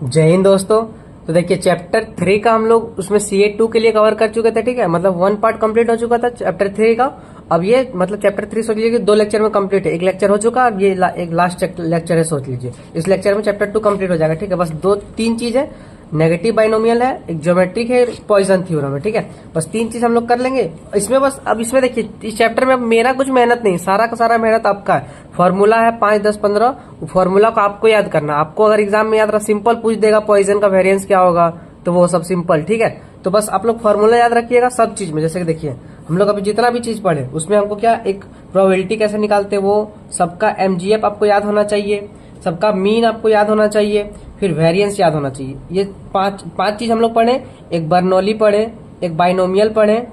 जय हिंद दोस्तों। तो देखिए चैप्टर 3 का हम लोग उसमें CA2 के लिए कवर कर चुके थे। ठीक है, मतलब 1 पार्ट कंप्लीट हो चुका था चैप्टर 3 का। अब ये मतलब चैप्टर 3 सोच लीजिए कि 2 लेक्चर में कंप्लीट है। एक लेक्चर हो चुका, अब ये एक लास्ट लेक्चर है सोच लीजिए। इस लेक्चर में चैप्टर 2 कंप्लीट हो जाएगा। ठीक है, बस 2-3 चीज है, नेगेटिव बाइनोमियल है, एक ज्योमेट्रिक है, पॉइसन थ्योरम है। ठीक है, बस 3 चीज हम लोग कर लेंगे इसमें। बस अब इसमें देखिए इस चैप्टर में अब मेरा कुछ मेहनत नहीं, सारा का सारा मेहनत आपका है। फॉर्मूला है 5, 10, 15, फॉर्मूला को आपको याद करना। आपको अगर एग्जाम में याद रहा, सिंपल पूछ देगा पॉइसन का वेरिएंस क्या होगा, तो वो सब सिंपल। ठीक है, तो बस आप लोग फॉर्मूला याद रखिएगा सब चीज में। जैसे कि देखिए हम लोग अभी जितना भी चीज पढ़े उसमें हमको क्या, एक प्रोबेबिलिटी कैसे निकालते हैं वो, सबका MGF आपको याद होना चाहिए, सबका मीन आपको याद होना चाहिए, फिर वेरिएंस याद होना चाहिए। ये पांच चीज हम लोग पढ़े। एक बर्नौली पढ़े, एक बाइनोमियल पढ़े,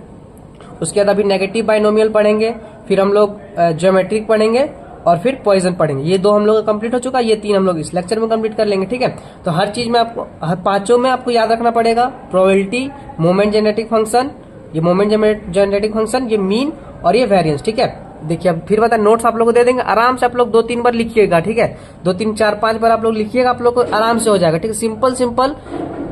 उसके बाद अभी नेगेटिव बाइनोमियल पढ़ेंगे, फिर हम लोग ज्योमेट्रिक पढ़ेंगे और फिर पॉइजन पढ़ेंगे। ये 2 हम लोग का कंप्लीट हो चुका, ये 3 हम लोग इस लेक्चर में कंप्लीट कर लेंगे। ठीक है, तो हर चीज में आपको, हर पांचों में आपको याद रखना पड़ेगा। प्रोबेबिलिटी, मोमेंट जेनेटिक फंक्शन, ये मोमेंट जेनेटिक फंक्शन, ये मीन और ये वेरिएंस। ठीक है, देखिए अब फिर बता, नोट्स आप लोग को दे देंगे, आराम से आप लोग 2-3 बार लिखिएगा। ठीक है, 2-3, 4, 5 बार आप लोग लिखिएगा, आप लोग को आराम से हो जाएगा। ठीक है, सिंपल सिंपल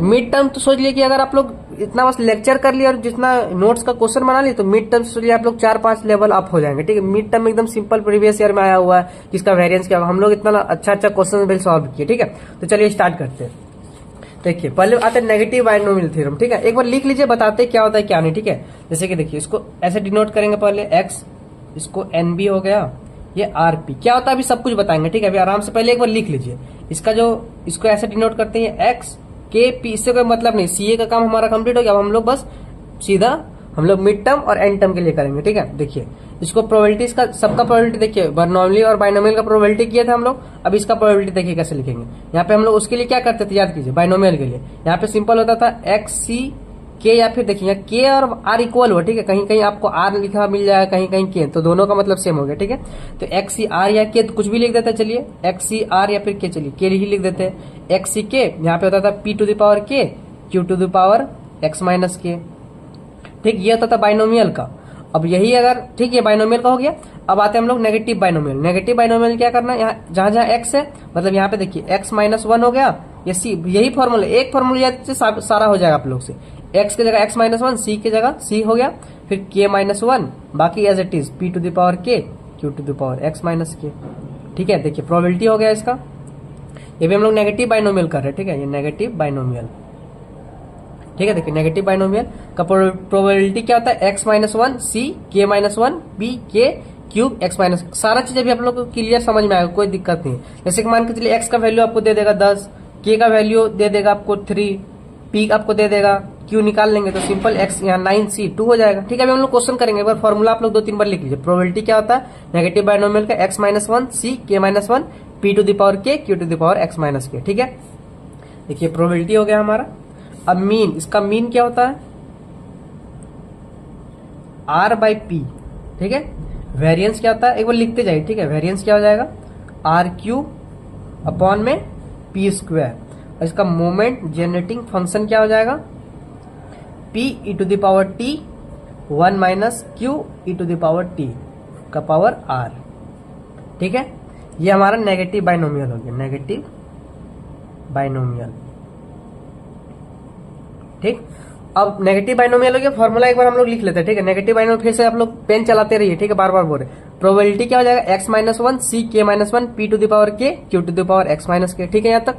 मिड टर्म तो सोच लिए कि अगर आप लोग इतना बस लेक्चर कर लिया और जितना नोट्स का क्वेश्चन बना लिए, तो मिड टर्म सोच लिए आप लोग 4-5 लेवल अप हो जाएंगे। ठीक है, मिड टर्म एकदम सिंपल प्रीवियस ईयर में आया हुआ है, किसका वेरिएंस क्या होगा, हम लोग इतना अच्छा क्वेश्चन बिल सॉल्व किए। ठीक है, तो चलिए स्टार्ट करते हैं। देखिए पहले आते हैं नेगेटिव बाइनोमियल थ्योरम। ठीक है, एक बार लिख लीजिए, बताते हैं क्या होता है क्या नहीं। ठीक है, जैसे कि देखिए इसको ऐसे डिनोट करेंगे, पहले x, इसको NB हो गया, ये RP क्या होता है अभी सब कुछ बताएंगे। ठीक है, अभी आराम से पहले एक बार लिख लीजिए इसका जो, इसको ऐसे डिनोट करते हैं x K P, इससे कोई मतलब नहीं। CA का काम हमारा कंप्लीट हो गया। अब हम लोग बस सीधा हम लोग मिड टर्म और एंड टर्म के लिए करेंगे। ठीक है, देखिए इसको प्रोबेबिलिटीज का, सबका प्रोबेबिलिटी देखिए, बर्नौली और बाइनोमियल का प्रोबेबिलिटी किया था हम लोग। अब इसका प्रोबेबिलिटी देखिए कैसे लिखेंगे। यहाँ पे हम लोग उसके लिए क्या करते थे, याद कीजिए, बाइनोमियल के लिए यहाँ पे सिंपल होता था XC K, या फिर देखिए यहाँ K और R इक्वल हुआ। ठीक है, कहीं कहीं आपको R लिखा मिल जाएगा, कहीं कहीं K, तो दोनों का मतलब सेम हो गया। ठीक है, तो XC R या K, तो कुछ भी लिख देते हैं। चलिए XC R या फिर K, चलिए K ही लिख देते हैं। XC K यहाँ पे होता था P to the power K, Q to the power X minus K। ठीक, ये होता था बाइनोमियल का। अब यही अगर, ठीक, ये बाइनोमियल का हो गया। अब आते हैं हम लोग नेगेटिव बाइनोमियल। नेगेटिव बाइनोमियल क्या करना है, यहाँ जहां जहां x है, मतलब यहाँ पे देखिए x-1 हो गया, ये c, यही फॉर्मूला, एक फॉर्मूला याद से सारा हो जाएगा आप लोग से। x की जगह x-1, c की जगह c हो गया, फिर k-1, बाकी as it is p to the power k, q to the power x minus k। ठीक है, देखिए प्रोबेबिलिटी हो गया इसका। ये भी हम लोग नेगेटिव बाइनोमियल कर रहे हैं। ठीक है, ये नेगेटिव बाइनोमियल। ठीक है, देखिए नेगेटिव बाइनोमियल का प्रोबेबिलिटी क्या होता है, x-1 c, k-1 b, k cube x minus. सारा चीज अभी आप लोग को क्लियर समझ में आएगा, कोई दिक्कत नहीं। जैसे कि मान के चलिए x का वैल्यू आपको दे देगा 10, k का वैल्यू दे देगा आपको 3, p आपको दे देगा, q निकाल लेंगे तो सिंपल x यहाँ 9c 2 हो जाएगा। ठीक है, अभी हम लोग क्वेश्चन करेंगे, एक बार फॉर्मूला आप लोग 2-3 बार लिख लीजिए। प्रोबेबिलिटी क्या होता है नेगेटिव बाइनोमियल का, x-1 c, k-1 p to the power k, q to the power x minus k। ठीक है, देखिए प्रोबेबिलिटी हो गया हमारा। अब मीन, इसका मीन क्या होता है, R/P। ठीक है, वेरिएंस क्या होता है, एक बार लिखते जाइए। ठीक है, वेरिएंस क्या हो जाएगा, R³ अपॉन में P²। और इसका मोमेंट जेनरेटिंग फंक्शन क्या हो जाएगा, P e to the power T 1 minus Q e to the power T का पावर R। ठीक है, ये हमारा नेगेटिव बाइनोमियल हो गया, नेगेटिव बाइनोमियल। ठीक, अब नेगेटिव बाइनोमियल हो गया, फॉर्मूला एक बार हम लोग लिख लेते हैं। ठीक है, नेगेटिव बाइनोमियल फिर से आप लोग पेन चलाते रहिए। ठीक है, बार बार बोल रहे। प्रोबेबिलिटी क्या हो जाएगा, x-1 c, k-1 p to the power k, q to the power x minus k। ठीक है, यहाँ तक।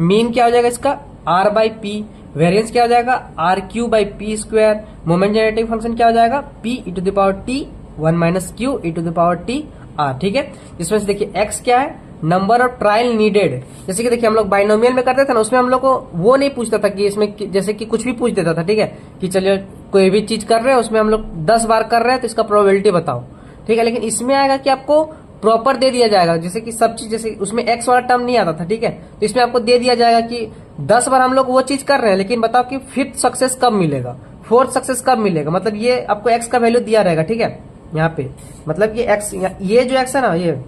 मीन क्या हो जाएगा इसका, R/P। वेरिएंस क्या हो जाएगा, R³/P²। मोमेंट जेनरेटिंग फंक्शन क्या हो जाएगा, p e to the power t 1 minus q e to the power t r। ठीक है, इसमें से देखिए x क्या है, नंबर ऑफ ट्रायल नीडेड। जैसे कि देखिए हम लोग बाइनोमियल में करते थे ना, उसमें हम लोग को वो नहीं पूछता था कि इसमें, जैसे कि कुछ भी पूछ देता था। ठीक है, कि चलिए कोई भी चीज कर रहे हैं उसमें हम लोग 10 बार कर रहे हैं तो इसका प्रोबेबिलिटी बताओ। ठीक है, लेकिन इसमें आएगा कि आपको प्रॉपर दे दिया जाएगा, जैसे कि सब चीज, जैसे उसमें एक्स वाला टर्म नहीं आता था। ठीक है, तो इसमें आपको दे दिया जाएगा कि 10 बार हम लोग वो चीज कर रहे हैं, लेकिन बताओ कि 5th सक्सेस कब मिलेगा, 4th सक्सेस कब मिलेगा। मतलब ये आपको एक्स का वैल्यू दिया रहेगा। ठीक है, यहाँ पे मतलब ये एक्स, ये जो एक्स है ना, ये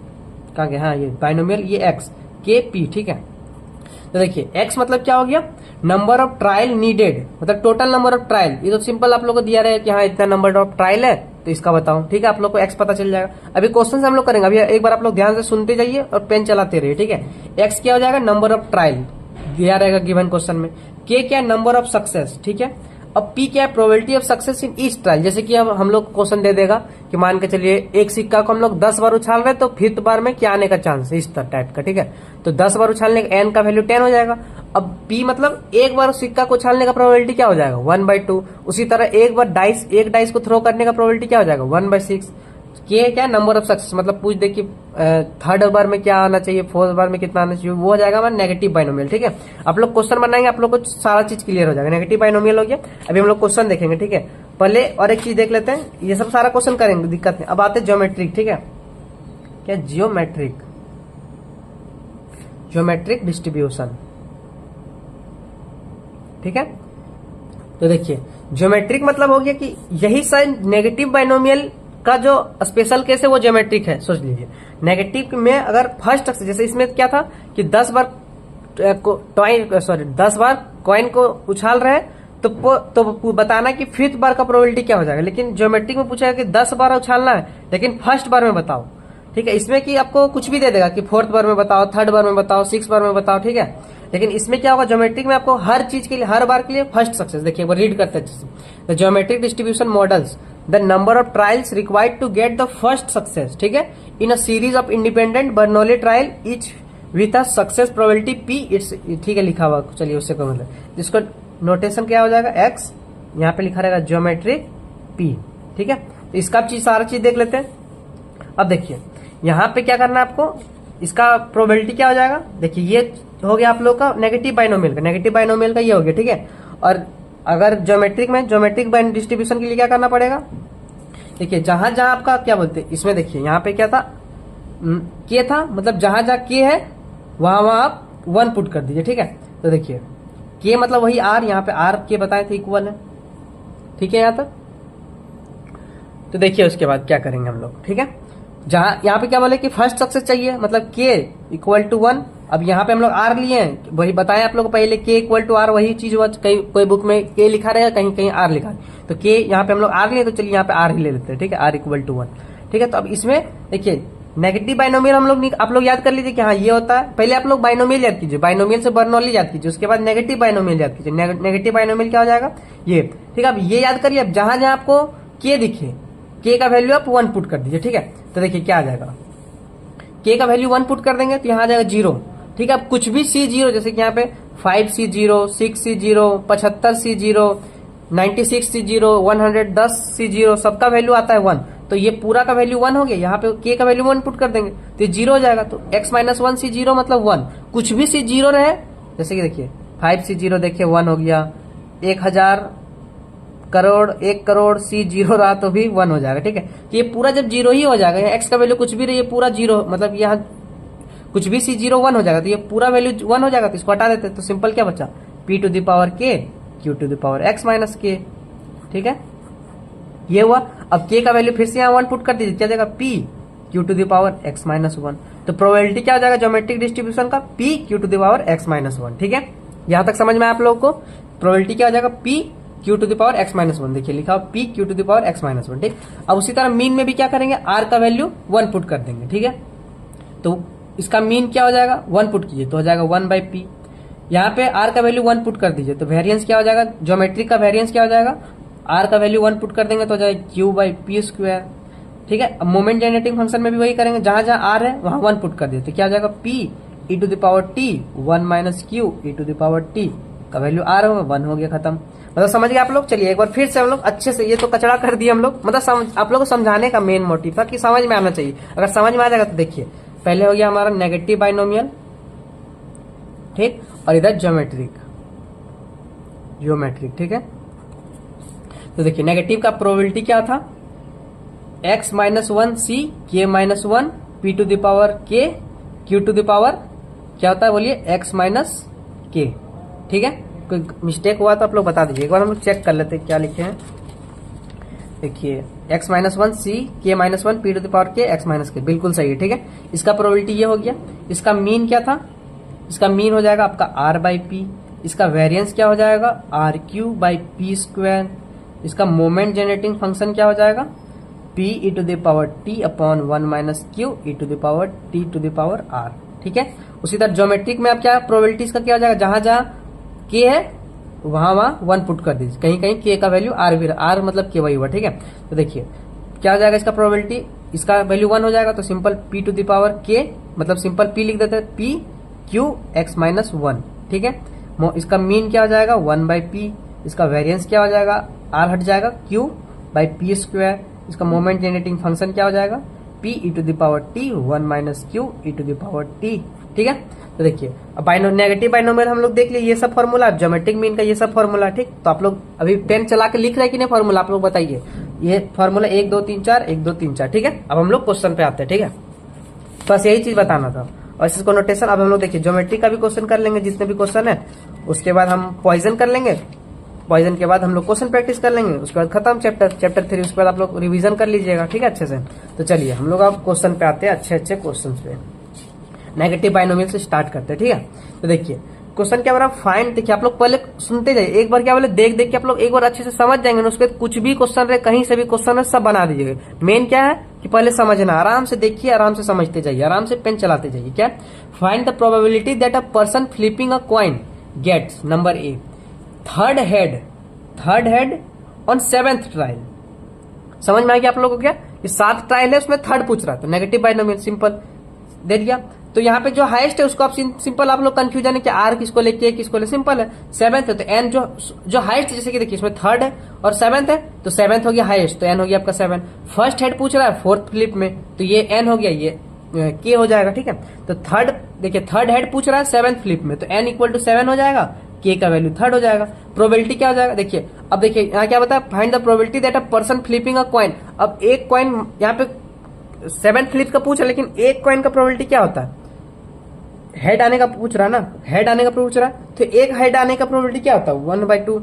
कहाँ गया, हाँ ये बाइनोमियल, ये एक्स के पी। ठीक है, तो देखिए x मतलब क्या हो गया, नंबर ऑफ ट्रायल नीडेड, मतलब टोटल नंबर ऑफ ट्रायल। ये तो सिंपल आप लोग को दिया रहेगा कि हाँ इतना नंबर ऑफ ट्रायल है, तो इसका बताओ। ठीक है, आप लोग को x पता चल जाएगा। अभी क्वेश्चन से हम लोग करेंगे, अभी एक बार आप लोग ध्यान से सुनते जाइए और पेन चलाते रहिए। ठीक है, x क्या हो जाएगा, नंबर ऑफ ट्रायल, दिया रहेगा गिवन क्वेश्चन में। के क्या है, नंबर ऑफ सक्सेस, ठीक है। अब पी क्या है, probability of success in each trial. जैसे कि अब हम लोग क्वेश्चन दे देगा कि मान के चलिए एक सिक्का को हम लोग 10 बार उछाल रहे हैं तो 5th बार में क्या आने का चांस है, इस टाइप का, ठीक है। तो 10 बार उछालने का एन का वैल्यू 10 हो जाएगा। अब पी मतलब एक बार सिक्का को उछालने का प्रोबेबिलिटी क्या हो जाएगा, 1/2। उसी तरह एक डाइस को थ्रो करने का प्रोबेबिलिटी क्या हो जाएगा, 1/6। के क्या नंबर ऑफ सक्सेस, मतलब पूछ दे कि 3rd बार में क्या आना चाहिए, 4th बार में कितना आना चाहिए, वो हो जाएगा हमारा नेगेटिव बाइनोमियल, ठीक है। आप लोग क्वेश्चन बनाएंगे, आप लोग को सारा चीज क्लियर हो जाएगा। नेगेटिव बाइनोमियल हो गया। अभी हम लोग क्वेश्चन देखेंगे, ठीक है। पहले और एक चीज देख लेते हैं, ये सब सारा क्वेश्चन करेंगे, दिक्कत नहीं। अब आते हैं ज्योमेट्रिक, ठीक है। क्या ज्योमेट्रिक डिस्ट्रीब्यूशन, ठीक है। तो देखिए ज्योमेट्रिक मतलब हो गया कि यही साइन नेगेटिव बाइनोमियल का जो स्पेशल केस है वो ज्योमेट्रिक है। सोच लीजिए नेगेटिव में अगर फर्स्ट सक्सेस, जैसे इसमें क्या था कि 10 बार 10 बार कॉइन को उछाल रहे हैं तो बताना कि 5th बार का प्रोबेबिलिटी क्या हो जाएगा। लेकिन ज्योमेट्रिक में पूछा है कि 10 बार उछालना है लेकिन फर्स्ट बार में बताओ, ठीक है। इसमें कि आपको कुछ भी दे देगा कि 4th बार में बताओ, 3rd बार में बताओ, 6th बार में बताओ, ठीक है। लेकिन इसमें क्या होगा, ज्योमेट्रिक में आपको हर चीज के लिए, हर बार के लिए फर्स्ट सक्सेस। देखिए वो रीड करते हैं, the geometric distribution models the number of trials required to get the first success, ठीक है, in a series of independent Bernoulli trial each with a success probability P it's, ठीक है, लिखा हुआ। चलिए उससे कोई मतलब, जिसको नोटेशन क्या हो जाएगा, एक्स, यहाँ पे लिखा रहेगा ज्योमेट्रिक पी, ठीक है। तो इसका सारा चीज देख लेते हैं। अब देखिए यहाँ पे क्या करना है आपको, इसका प्रोबेबिलिटी क्या हो जाएगा। देखिए ये हो गया आप लोग का नेगेटिव बाइनोमियल का ये हो गया, ठीक है। और अगर ज्योमेट्रिक में ज्योमेट्रिक डिस्ट्रीब्यूशन के लिए क्या करना पड़ेगा, देखिए जहां जहां आपका क्या बोलते हैं, इसमें देखिए यहाँ पे क्या था, के था, मतलब जहां जहां के है वहां आप 1 पुट कर दीजिए, ठीक है। तो देखिए के मतलब वही आर, यहाँ पे आर के बताए थे इक्वल है, ठीक है यहाँ तक। तो देखिए उसके बाद क्या करेंगे हम लोग, ठीक है। जहां यहाँ पे क्या बोले कि फर्स्ट सक्सेस चाहिए, मतलब के इक्वल टू 1। अब यहाँ पे हम लोग आर लिए हैं, वही बताएं आप लोग को पहले, के इक्वल टू आर, वही चीज हुआ। कहीं कोई बुक में के लिखा रहेगा, कहीं कहीं आर लिखा है, तो के यहाँ पे हम लोग आर लिए, तो चलिए यहाँ पे आर ही ले लेते हैं, ठीक है, आर इक्वल टू 1, ठीक है। तो अब इसमें देखिए नेगेटिव बाइनोमियल हम लोग, आप लोग याद कर लीजिए कि हाँ ये होता है। पहले आप लोग बाइनोमियल याद कीजिए, बाइनोमियल से बर्नौली याद कीजिए, उसके बाद नेगेटिव बाइनोमियल याद कीजिए। नेगेटिव बाइनोमियल क्या हो जाएगा, ये, ठीक है। अब ये याद करिए, अब जहां जहां आपको के दिखे, के का वैल्यू आप 1 पुट कर दीजिए, ठीक है। तो देखिए क्या आ जाएगा, के का वैल्यू 1 पुट कर देंगे तो यहाँ आ जाएगा 0, ठीक है। अब कुछ भी C0, जैसे कि यहाँ पे 5C0, 6C0, 75C0, 96C0, 110C0, सबका वैल्यू आता है 1। तो ये पूरा का वैल्यू 1 हो गया, यहाँ पे के का वैल्यू 1 पुट कर देंगे तो ये 0 हो जाएगा। तो x-1 C0 मतलब 1, कुछ भी C0 रहे, जैसे कि देखिए 5C0 देखिए 1 हो गया, 1,000 करोड़ 1 करोड़ C0 रहा तो भी 1 हो जाएगा, ठीक है। तो ये पूरा जब 0 ही हो जाएगा, x का वैल्यू कुछ भी रही, पूरा 0, मतलब यहाँ कुछ भी C0 1 हो जाएगा, तो ये पूरा वैल्यू 1 हो जाएगा। तो इसको हटा देते हैं, तो सिंपल क्या बचा, p to the power k q to the power x minus k, ठीक है, ये हुआ। अब k का वैल्यू फिर से यहाँ 1 पुट कर दीजिए, क्या जाएगा, p q to the power x minus 1। तो प्रोबेबिलिटी क्या हो जाएगा ज्योमेट्रिक डिस्ट्रीब्यूशन का, p q to the power x minus 1, ठीक है। यहां तक समझ में आप लोगों को प्रोबेबिलिटी क्या हो जाएगा, p q to the power x minus 1, देखिए लिखा p q to the power x minus 1, ठीक। अब उसी तरह मीन में भी क्या करेंगे, r का वैल्यू 1 पुट कर देंगे, ठीक है। तो इसका मीन क्या हो जाएगा, 1 पुट कीजिए तो हो जाएगा 1/p। यहाँ पे r का वैल्यू 1 पुट कर दीजिए तो वेरिएंस क्या हो जाएगा, ज्योमेट्रिक का वेरिएंस क्या हो जाएगा, r का वैल्यू 1 पुट कर देंगे तो हो जाएगा q/p², ठीक है। अब मोमेंट जनरेटिंग फंक्शन में भी वही करेंगे, जहां जहां r है वहां 1 पुट कर दिए तो क्या हो जाएगा, p e to the power t 1 minus q e to the power t का वैल्यू r होगा, 1 हो गया, खत्म। मतलब समझ गए आप लोग। चलिए एक बार फिर से हम लोग अच्छे से, ये तो कचड़ा कर दिए हम लोग, मतलब आप लोग को समझाने का मेन मोटिव था कि समझ में आना चाहिए। अगर समझ में आ जाएगा तो देखिए पहले हो गया हमारा नेगेटिव बाइनोमियल, ठीक, और इधर ज्योमेट्रिक, ठीक है। तो देखिए नेगेटिव का प्रोबेबिलिटी क्या था, x-1 c k-1 p to the power k q to the power क्या होता है बोलिए, x माइनस k, ठीक है। कोई मिस्टेक हुआ तो आप लोग बता दीजिए, एक बार हम लोग चेक कर लेते हैं क्या लिखे हैं। देखिए x-1 c k-1 p to the power k x minus k, बिल्कुल सही है, ठीक है। इसका प्रोबेबिलिटी ये हो गया। इसका मीन क्या था, इसका मीन हो जाएगा आपका r/p। इसका वेरिएंस क्या हो जाएगा, r3/p²। इसका मोमेंट जनरेटिंग फंक्शन क्या हो जाएगा, p e to the power t upon 1 minus q e to the power t to the power r, ठीक है। उसी तरह ज्योमेट्रिक में आप क्या प्रोबेबिलिटीज का क्या हो जाएगा, जहां जहां के है वहां वहां 1 पुट कर दीजिए, कहीं कहीं के का वैल्यू आर भी, आर मतलब के वही हुआ, ठीक है। तो देखिए क्या हो जाएगा इसका प्रोबेबिलिटी, इसका वैल्यू 1 हो जाएगा, तो simple p to the power k, मतलब सिंपल p लिख देते हैं, p q x माइनस 1, ठीक है। इसका मीन क्या हो जाएगा 1 बाई पी, इसका वेरिएंस क्या हो जाएगा, r हट जाएगा, q बाई पी स्क्वायर, इसका मोमेंट जनरेटिंग फंक्शन क्या हो जाएगा, p e to the power t 1 minus q e to the power t, ठीक है। तो देखिए अब नेगेटिव बाइनोमियल हम लोग देख लिए, ये सब फॉर्मूला, ज्योमेट्रिक मीन का ये सब फॉर्मूला, ठीक। तो आप लोग अभी पेन चला के लिख रहे हैं कि नहीं फॉर्मूला, आप लोग बताइए। ये फॉर्मूला 1 2 3 4 1 2 3 4, ठीक है। अब हम लोग क्वेश्चन पे आते हैं, ठीक है। बस यही चीज बताना था, और इसको नोटेशन अब हम लोग देखिए ज्योमेट्री का भी क्वेश्चन कर लेंगे, जितने भी क्वेश्चन है, उसके बाद हम पॉइजन कर लेंगे, पॉइजन के बाद हम लोग क्वेश्चन प्रैक्टिस कर लेंगे, उसके बाद खत्म चैप्टर 3, उसके बाद आप लोग रिवीजन कर लीजिएगा, ठीक है, अच्छे से। तो चलिए हम लोग अब क्वेश्चन पे आते हैं, अच्छे अच्छे क्वेश्चन पे। नेगेटिव बाइनोमियल से स्टार्ट करते हैं, ठीक है। तो देखिए क्वेश्चन क्या बोला, फाइंड, देखिए आप लोग पहले सुनते जाइए, एक बार क्या बोले देख देख के आप लोग एक बार अच्छे से समझ जाएंगे ना, उसके बाद कुछ भी क्वेश्चन रहे, कहीं से भी क्वेश्चन है, सब बना दीजिएगा। मेन क्या है कि पहले समझना, आराम से देखिए, आराम से समझते जाइए, आराम से पेन चलाते जाइए। क्या, find the probability that a person flipping a coin gets, number a, third head on 7th trial. समझ में आ गया आप लोगों को क्या, ये 7 ट्रायल है, उसमें थर्ड पूछ रहा है, तो नेगेटिव बाइनोमियल सिंपल दे दिया। तो यहाँ पे जो हाईएस्ट है उसको आप सिंपल, आप लोग कंफ्यूजन है कि आर किसको ले, के किसको ले, सिंपल है, 7th है तो एन जो हाईएस्ट, जैसे कि देखिए इसमें थर्ड है और 7th है, तो 7th हो गया हाईएस्ट, तो एन हो गया आपका 7। फर्स्ट हेड पूछ रहा है 4th फ्लिप में, तो ये एन हो गया, ये के हो जाएगा, ठीक है। तो थर्ड, देखिए थर्ड हेड पूछ रहा है 7th फ्लिप में, तो एन इक्वल टू 7 हो जाएगा, के का वैल्यू थर्ड हो जाएगा। प्रोबेबिलिटी क्या हो जाएगा, देखिए अब देखिए यहाँ क्या बताया, find the probability that a person flipping a coin. अब एक कॉइन यहाँ पे 7th फ्लिप का पूछ रहा है, लेकिन एक कॉइन का प्रोबेबिलिटी क्या होता है, हेड आने का पूछ रहा है ना, हेड आने का पूछ रहा है, तो एक हेड आने का प्रोबेबिलिटी क्या होता है 1/2,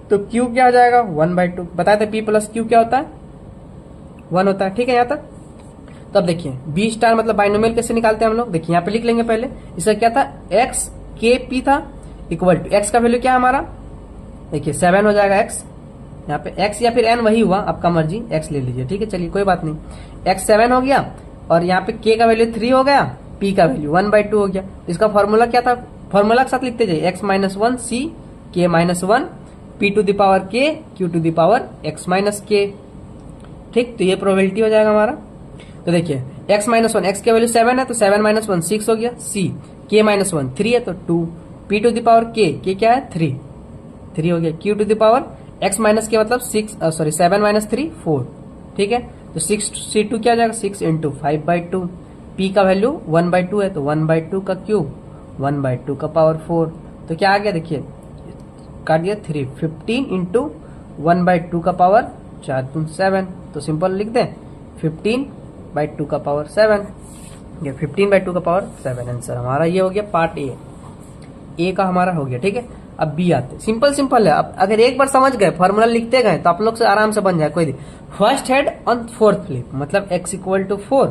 तो क्यू क्या हो जाएगा 1/2, बताए थे पी प्लस क्यू क्या होता है 1 होता है, ठीक है यहाँ तक। तब देखिए बी स्टार मतलब बाइनोमियल कैसे निकालते हैं हम लोग, देखिए यहाँ पे लिख लेंगे पहले, इसका क्या था एक्स के पी था इक्वल टू, एक्स का वैल्यू क्या है हमारा, देखिए 7 हो जाएगा एक्स, यहाँ पे एक्स या फिर एन वही हुआ, आपका मर्जी, एक्स ले लीजिए, ठीक है, चलिए कोई बात नहीं, एक्स 7 हो गया, और यहाँ पे के का वैल्यू 3 हो गया, पी का वैल्यू 1/2 हो गया। इसका फॉर्मूला क्या था, फॉर्मूला के साथ लिखते जाइए, x माइनस 1 सी के minus 1 P to the power K Q to the power x minus K, ठीक। तो ये प्रोबेबिलिटी हो जाएगा हमारा। तो देखिए x माइनस 1, एक्स की वैल्यू 7 है, तो 7 माइनस 1 6 हो गया, सी के माइनस 1 3 है, तो 2, पी टू द पावर के क्या है 3 हो गया, q to the power x minus k मतलब 7 माइनस 3 4, ठीक है। तो 6c2 क्या हो जाएगा 6 इंटू 5/2, p का वैल्यू 1/2 है, तो 1/2 का क्यूब 1/2 का पावर 4, तो क्या आ गया देखिए काट दिया 3, 15 इंटू 1/2 का पावर 4 दूनी 7, तो सिंपल लिख दें 15/2 का पावर 7, ये 15/2 का पावर 7 आंसर हमारा ये हो गया पार्ट ए का हमारा हो गया, ठीक है। अब बी आते, सिंपल है। अब अगर एक बार समझ गए, फॉर्मूला लिखते गए, तो आप लोग से आराम से बन जाए, कोई first head on 4th flip मतलब x equal to 4,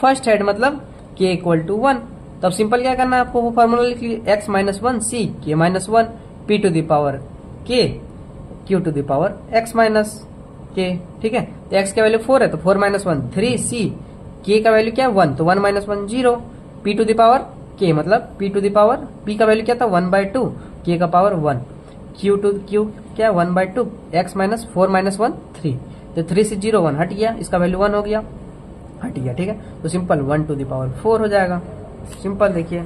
first head मतलब k इक्वल टू 1, तब सिंपल क्या करना है आपको, वो फॉर्मूला लिख लीजिए, x माइनस 1 सी के minus 1 P to the power k q to the power x minus k, ठीक है। तो x का वैल्यू 4 है, तो 4 माइनस 1 3 सी k का वैल्यू क्या है 1, तो 1 minus 1 0 p to the power k मतलब p to the power p का वैल्यू क्या था 1/2 k का पावर 1 क्यू क्या 1/2 x माइनस 4 माइनस 1 3, तो 3 से 0 1 हट गया, इसका वैल्यू 1 हो गया, हट गया, ठीक है। तो सिंपल 1 टू द पावर 4 हो जाएगा, सिंपल देखिए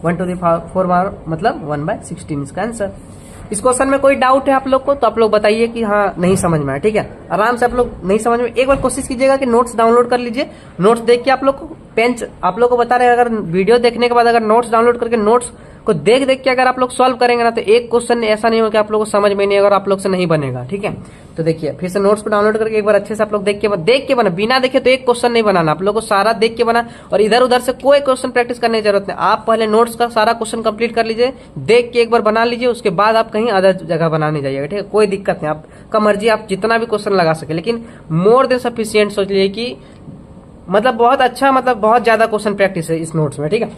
1 टू द पावर 4 मतलब 1/16 इसका आंसर। इस क्वेश्चन में कोई डाउट है आप लोग को, तो आप लोग बताइए कि हाँ नहीं समझ में आया, ठीक है। आराम से आप लोग नहीं समझ में, एक बार कोशिश कीजिएगा कि नोट्स डाउनलोड कर लीजिए, नोट्स देख के आप लोग को पेन, आप लोग को बता रहे हैं, अगर वीडियो देखने के बाद अगर नोट्स डाउनलोड करके नोट्स को देख देख के अगर आप लोग सॉल्व करेंगे ना, तो एक क्वेश्चन ऐसा नहीं हो कि आप लोग को समझ में नहीं, अगर आप लोग से नहीं बनेगा, ठीक है। तो देखिए फिर से नोट्स को डाउनलोड करके एक बार अच्छे से आप लोग देख के बना, बिना देखे तो एक क्वेश्चन नहीं बनाना, आप लोग को सारा देख के बना, और इधर उधर से कोई क्वेश्चन प्रैक्टिस करने की जरूरत नहीं, आप पहले नोट्स का सारा क्वेश्चन कंप्लीट कर लीजिए, देख के एक बार बना लीजिए, उसके बाद आप कहीं अदर जगह बनाने जाइएगा, ठीक है। कोई दिक्कत नहीं, आपका मर्जी, आप जितना भी क्वेश्चन लगा सके, लेकिन मोर देन सफिशियंट सोच लीजिए कि मतलब बहुत अच्छा, मतलब बहुत ज्यादा क्वेश्चन प्रैक्टिस है इस नोट्स में, ठीक है।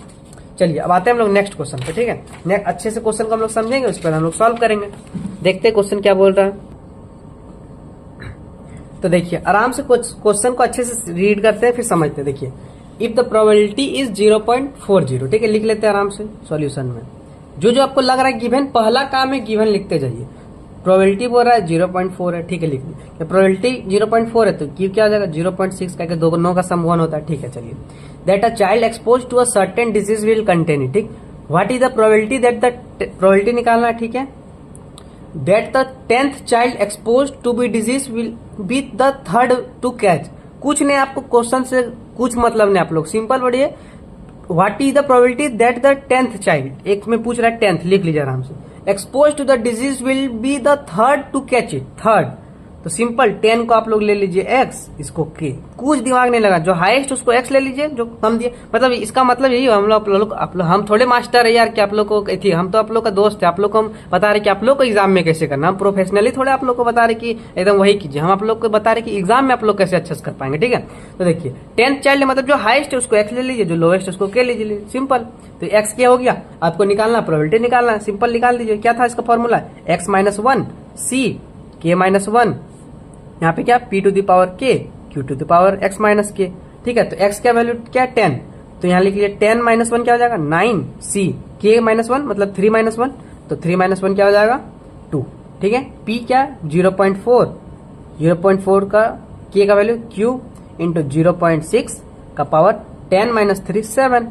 चलिए अब आते हैं हम लोग नेक्स्ट क्वेश्चन पे, ठीक है। अच्छे से क्वेश्चन को हम लोग समझेंगे, उसके बाद हम लोग सॉल्व करेंगे, देखते हैं क्वेश्चन क्या बोल रहा है। तो देखिए आराम से क्वेश्चन को अच्छे से रीड करते हैं, फिर समझते हैं। देखिए इफ द प्रोबेबिलिटी इज 0.40, ठीक है, लिख लेते हैं आराम से सॉल्यूशन में। जो जो आपको लग रहा है गिवन, पहला काम है गिवन लिखते जाइए। प्रोबेबिलिटी बोल रहा है 0.4 है, ठीक है, लिख लीजिए। प्रोबेबिलिटी 0.4 है तो क्यू क्या हो जाएगा 0.6, करके दोनों का सम 1 होता है, ठीक है। चलिए, that a child expose to a certain disease will contain it, ठीक। What is the probability that the probability निकालना है, ठीक है। That the 10th child expose to B disease will be the third to catch. कुछ नहीं, आपको question से कुछ मतलब नहीं, आप लोग सिंपल पढ़िए। What is the probability that the 10th child, एक में पूछ रहा है 10th, लिख लीजिए आराम से। Expose to the disease will be the third to catch it, third. तो सिंपल 10 को आप लोग ले लीजिए x, इसको k, कुछ दिमाग नहीं लगा, जो हाईएस्ट उसको x ले लीजिए, जो कम दिए। मतलब इसका मतलब यही, हम लोग हम थोड़े मास्टर है यार कि आप लोग को थी, हम तो आप लोग का दोस्त है, आप लोग को हम बता रहे कि आप लोग को एग्जाम में कैसे करना। हम प्रोफेशनली थोड़े आप लोग को बता रहे कि एकदम वही कीजिए, हम आप लोग को बता रहे कि एग्जाम में आप लोग कैसे अच्छे से कर पाएंगे, ठीक है। तो देखिए 10th चाइल्ड मतलब जो हाईएस्ट है उसको x ले लीजिए, जो लोएस्ट उसको k लीजिए, सिंपल। तो x क्या हो गया, आपको निकालना, प्रोबेबिलिटी निकालना है, सिंपल निकाल दीजिए। क्या था इसका फॉर्मूला, x - 1 c k - 1, यहाँ पे क्या p to the power k q to the power x minus k, ठीक है। तो x का वैल्यू क्या 10, तो यहाँ लिख लीजिए 10 - 1 क्या हो जाएगा 9 c k - 1 मतलब 3 - 1, तो 3 - 1 क्या हो जाएगा 2, ठीक है। p क्या 0.4 का k का वैल्यू q इंटू 0.6 का पावर 10 - 3 7,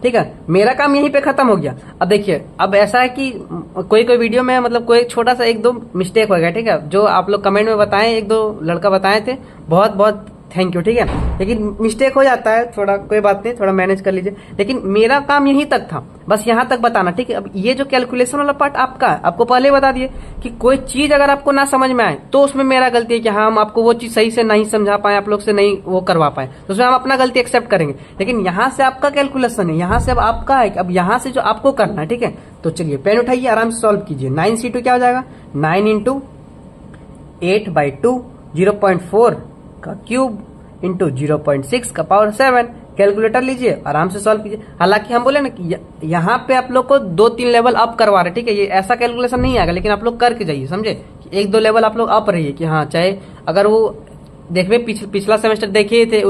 ठीक है। मेरा काम यहीं पे खत्म हो गया। अब देखिए, अब ऐसा है कि कोई वीडियो में मतलब कोई छोटा सा 1-2 मिस्टेक हो गया, ठीक है, जो आप लोग कमेंट में बताएं, 1-2 लड़का बताए थे, बहुत बहुत थैंक यू, ठीक है। लेकिन मिस्टेक हो जाता है थोड़ा, कोई बात नहीं, थोड़ा मैनेज कर लीजिए। लेकिन मेरा काम यहीं तक था, बस यहाँ तक बताना, ठीक है। अब ये जो कैलकुलेशन वाला पार्ट आपका है, आपको पहले बता दिए कि कोई चीज अगर आपको ना समझ में आए तो उसमें मेरा गलती है कि हाँ हम आपको वो चीज सही से नहीं समझा पाए, आप लोग से नहीं वो करवा पाए, तो उसमें हम अपना गलती एक्सेप्ट करेंगे। लेकिन यहाँ से आपका कैलकुलेशन है, यहाँ से अब आपका है, अब यहाँ से जो आपको करना है, ठीक है। तो चलिए पेन उठाइए, आराम से सॉल्व कीजिए। 9c2 क्या हो जाएगा 9 × 8/2 0.4 का क्यूब इंटू 0.6 का पावर 7। कैलकुलेटर लीजिए, आराम से सॉल्व कीजिए। हालांकि हम बोले ना कि यहाँ पे आप लोग को 2-3 लेवल अप करवा रहे, ठीक है। ये ऐसा कैलकुलेशन नहीं आएगा, लेकिन आप लोग करके जाइए, समझे, 1-2 लेवल आप लोग अप रहिए कि हाँ, चाहे अगर वो देखिए पिछला सेमेस्टर देखिए थे,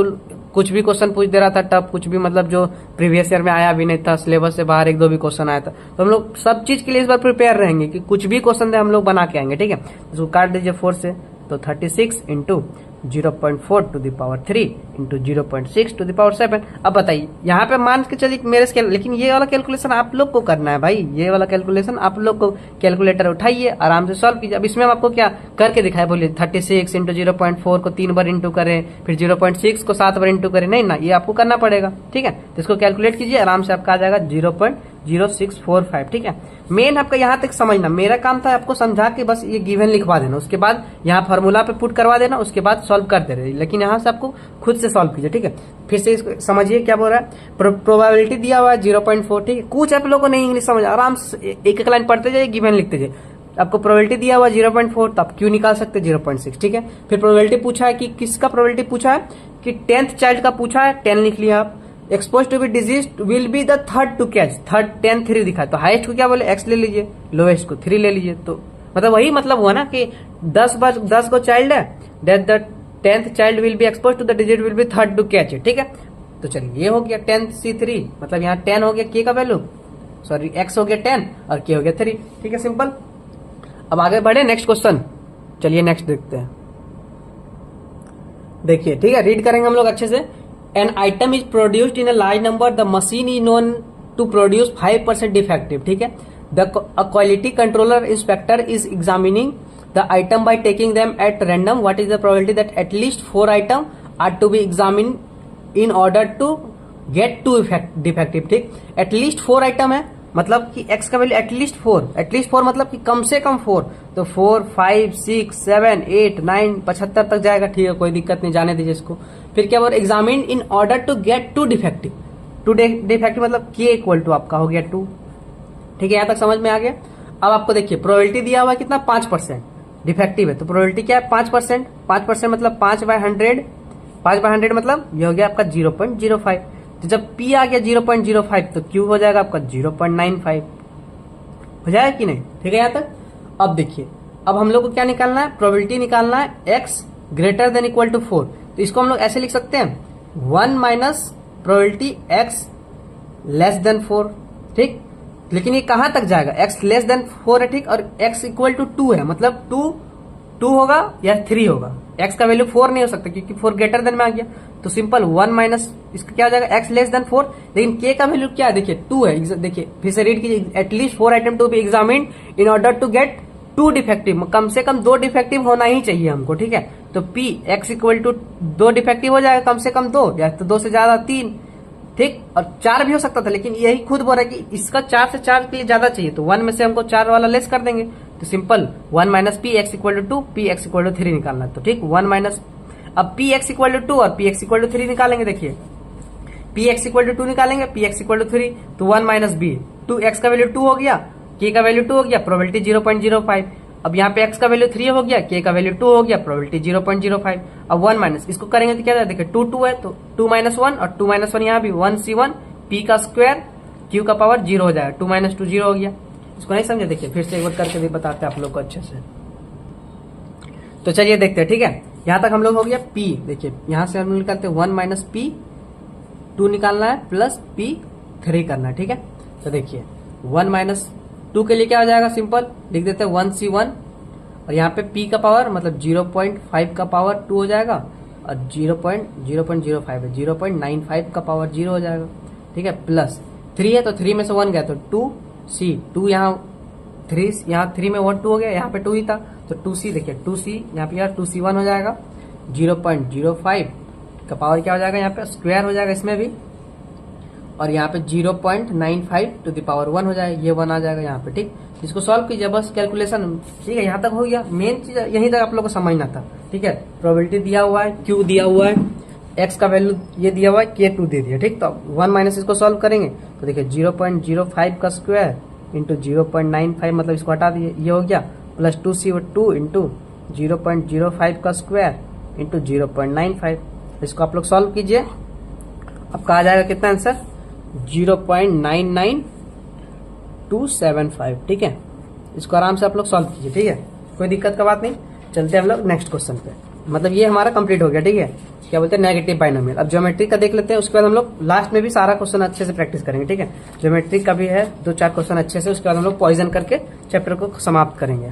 कुछ भी क्वेश्चन पूछ दे रहा था टफ, कुछ भी मतलब जो प्रीवियस ईयर में आया भी नहीं था, सिलेबस से बाहर 1-2 भी क्वेश्चन आया था। तो हम लोग सब चीज के लिए इस बार प्रिपेयर रहेंगे कि कुछ भी क्वेश्चन दे हम लोग बना के आएंगे, ठीक है। इसको काट दीजिए 4 से, तो 36 × 0.4 to the power 3 into 0.6 to the power 7। अब बताइए, यहाँ पे मान के चलिए मेरे स्केल, लेकिन ये वाला कैलकुलेशन आप लोग को करना है भाई, ये वाला कैलकुलेशन आप लोग को। कैलकुलेटर उठाइए, आराम से सॉल्व कीजिए। अब इसमें हम आपको क्या करके दिखाए, बोलिए 36 × 0.4 को 3 बार इंटू करें, फिर 0.6 को 7 बार इंटू करें, नहीं ना, ये आपको करना पड़ेगा, ठीक है। तो इसको कैलकुलेट कीजिए, आराम से आपका आ जाएगा 0.0645, ठीक है। मेन आपका यहाँ तक समझना, मेरा काम था आपको समझा के बस ये गिवन लिखवा देना, उसके बाद यहाँ फार्मूला पे पुट करवा देना, उसके बाद सॉल्व कर दे रहे। लेकिन यहाँ से आपको खुद से सॉल्व कीजिए, ठीक है। फिर से इसको समझिए क्या बोल रहा है। प्रोबेबिलिटी दिया हुआ है 0.4, ठीक है। कुछ आप लोगों को नहीं इंग्लिश समझ, आराम से एक लाइन पढ़ते जाइए, गिवन लिखते जाइए। आपको प्रोबेबिलिटी दिया हुआ 0.4, तो आप क्यों निकाल सकते 0.6, ठीक है। फिर प्रोबेबिलिटी पूछा है कि किसका प्रोबेबिलिटी पूछा है कि 10th चाइल्ड का पूछा है, 10 लिख लिया आप। Expose to B disease will be the third to catch, third 10 3 दिखा, तो हाईएस्ट को क्या बोले x ले लीजिए, लोएस्ट को 3 ले लीजिए। तो मतलब वही मतलब हुआ ना कि 10 को चाइल्ड है, that the 10th child will be expose to the disease will be third to catch it, ठीक है। तो चलिए ये हो गया 10c3, मतलब यहाँ 10 हो गया k का वैल्यू, सॉरी x हो गया 10 और k हो गया 3, ठीक है, सिंपल। अब आगे बढ़े नेक्स्ट क्वेश्चन, चलिए नेक्स्ट देखते हैं। देखिए, ठीक है, रीड करेंगे हम लोग अच्छे से। An item is produced in a large number. The machine is known to produce 5% defective. ठीक है, a quality controller inspector is examining the item by taking them at random. What is the probability that at least 4 items are to be examined in order to get 2 defective? ठीक, at least 4 item है, मतलब कि x का value at least 4 मतलब कि कम से कम 4, तो 4 5 6 7 8 9 75 तक जाएगा, ठीक है, कोई दिक्कत नहीं, जाने दीजिए इसको। फिर क्या बोल, examine in order to get 2 defective. 2 defective मतलब k इक्वल टू आपका हो गया 2, ठीक है, यहाँ तक समझ में आ गया। अब आपको देखिए प्रोबेबिलिटी दिया हुआ है कितना 5% डिफेक्टिव है, तो प्रोबेबिलिटी क्या है 5%, 5% मतलब 5/100, 5/100 मतलब ये हो गया आपका 0.05। तो जब p आ गया 0.05 तो q हो जाएगा आपका 0.95, हो जाएगा कि नहीं, ठीक है यहाँ तक। अब देखिए, अब हम लोग को क्या निकालना है, प्रोबेबिलिटी निकालना है x greater than equal to 4। तो इसको हम लोग ऐसे लिख सकते हैं 1 - प्रोबेबिलिटी x लेस देन 4, ठीक। लेकिन ये कहां तक जाएगा, x लेस देन 4 है, ठीक, और x इक्वल टू 2 है, मतलब 2 होगा या 3 होगा। x का वैल्यू 4 नहीं हो सकता क्योंकि 4 ग्रेटर देन में आ गया, तो सिंपल 1 माइनस इसका क्या हो जाएगा, x लेस देन 4। लेकिन k का वैल्यू क्या है, देखिए 2 है। देखिए फिर से रीड कीजिए, at least 4 item to be examined in order to get 2 defective, कम से कम 2 डिफेक्टिव होना ही चाहिए हमको, ठीक है। तो p x equal to 2 defective हो जाएगा, कम से कम 2, या तो 2 से ज्यादा 3, ठीक, और 4 भी हो सकता था, लेकिन यही खुद बोल रहा है कि इसका 4 से 4 के लिए ज्यादा चाहिए, तो 1 में से हमको 4 वाला लेस कर देंगे, तो simple 1 minus p x equal to 2, p x equal to 3 निकालना है, तो ठीक 1 माइनस, अब पी एक्स इक्वल टू 2 और पी एक्स इक्वल टू 3 निकालेंगे। देखिए पी एक्स इक्वल टू 2 निकालेंगे, पी एक्स इक्वल टू 3, तो 1 माइनस बी, 2 एक्स का वैल्यू 2 हो गया, के का वैल्यू 2 हो गया, प्रोबेबिलिटी 0.05। अब यहाँ पे x का वैल्यू 3 हो गया, k का वैल्यू 2 हो गया, प्रोबेबिलिटी 0.05। अब 1 माइनस इसको करेंगे तो क्या जाएगा, देखिए 2 है, तो 2 माइनस 1 और 2 माइनस 1 यहाँ भी 1c1 p का स्क्वायर q का पावर 0 हो जाएगा, 2 माइनस 2 0 हो गया। इसको नहीं समझे, देखिए फिर से एक बार करके भी बताते हैं आप लोग को अच्छे से। तो चलिए देखते हैं, ठीक है। यहाँ तक हम लोग हो गया p, देखिए यहाँ से हम निकालते हैं 1 माइनस p 2 निकालना है प्लस p 3 करना है, ठीक है। तो देखिए 1 माइनस 2 के लिए क्या हो जाएगा, सिंपल लिख देते हैं 1c1, और यहाँ पे p का पावर मतलब 0.5 का पावर 2 हो जाएगा, और 0.05 है, 0.95 का पावर 0 हो जाएगा, ठीक है, प्लस 3 है तो 3 में से 1 गया तो 2c, 2 यहाँ 3 यहाँ 3 में 1 2 हो गया, यहाँ पे 2 ही था, तो 2c, देखिए 2c यहाँ पे यार 2c1 हो जाएगा, 0.05 का पावर क्या हो जाएगा, यहाँ पे स्क्वायर हो जाएगा इसमें भी, और यहाँ पे 0.95 टू द पावर 1 हो जाएगा, ये 1 आ जाएगा यहाँ पे, ठीक। इसको सॉल्व कीजिए बस, कैलकुलेशन, ठीक है, यहाँ तक हो गया। मेन चीज यहीं तक आप लोग को समझना था, ठीक है। प्रोबेबिलिटी दिया हुआ है, क्यू दिया हुआ है, एक्स का वैल्यू ये दिया हुआ है, के 2 दे दिया, ठीक। तो 1 माइनस इसको सॉल्व करेंगे तो देखिए 0.05 का स्क्वायर इंटू 0.95, मतलब इसको हटा दिए, ये हो गया, प्लस 2c2 इंटू 0.05 का स्क्वायर इंटू 0.95। इसको आप लोग सॉल्व कीजिए, आपका आ जाएगा कितना आंसर, 0.99275, ठीक है। इसको आराम से आप लोग सॉल्व कीजिए, ठीक है, कोई दिक्कत का बात नहीं। चलते हैं हम लोग नेक्स्ट क्वेश्चन पे, मतलब ये हमारा कंप्लीट हो गया, ठीक है। क्या बोलते हैं, नेगेटिव बाइनोमियल। अब ज्योमेट्री का देख लेते हैं, उसके बाद हम लोग लास्ट में भी सारा क्वेश्चन अच्छे से प्रैक्टिस करेंगे, ठीक है। ज्योमेट्री का भी है 2-4 क्वेश्चन अच्छे से, उसके बाद हम लोग पॉइजन करके चैप्टर को समाप्त करेंगे।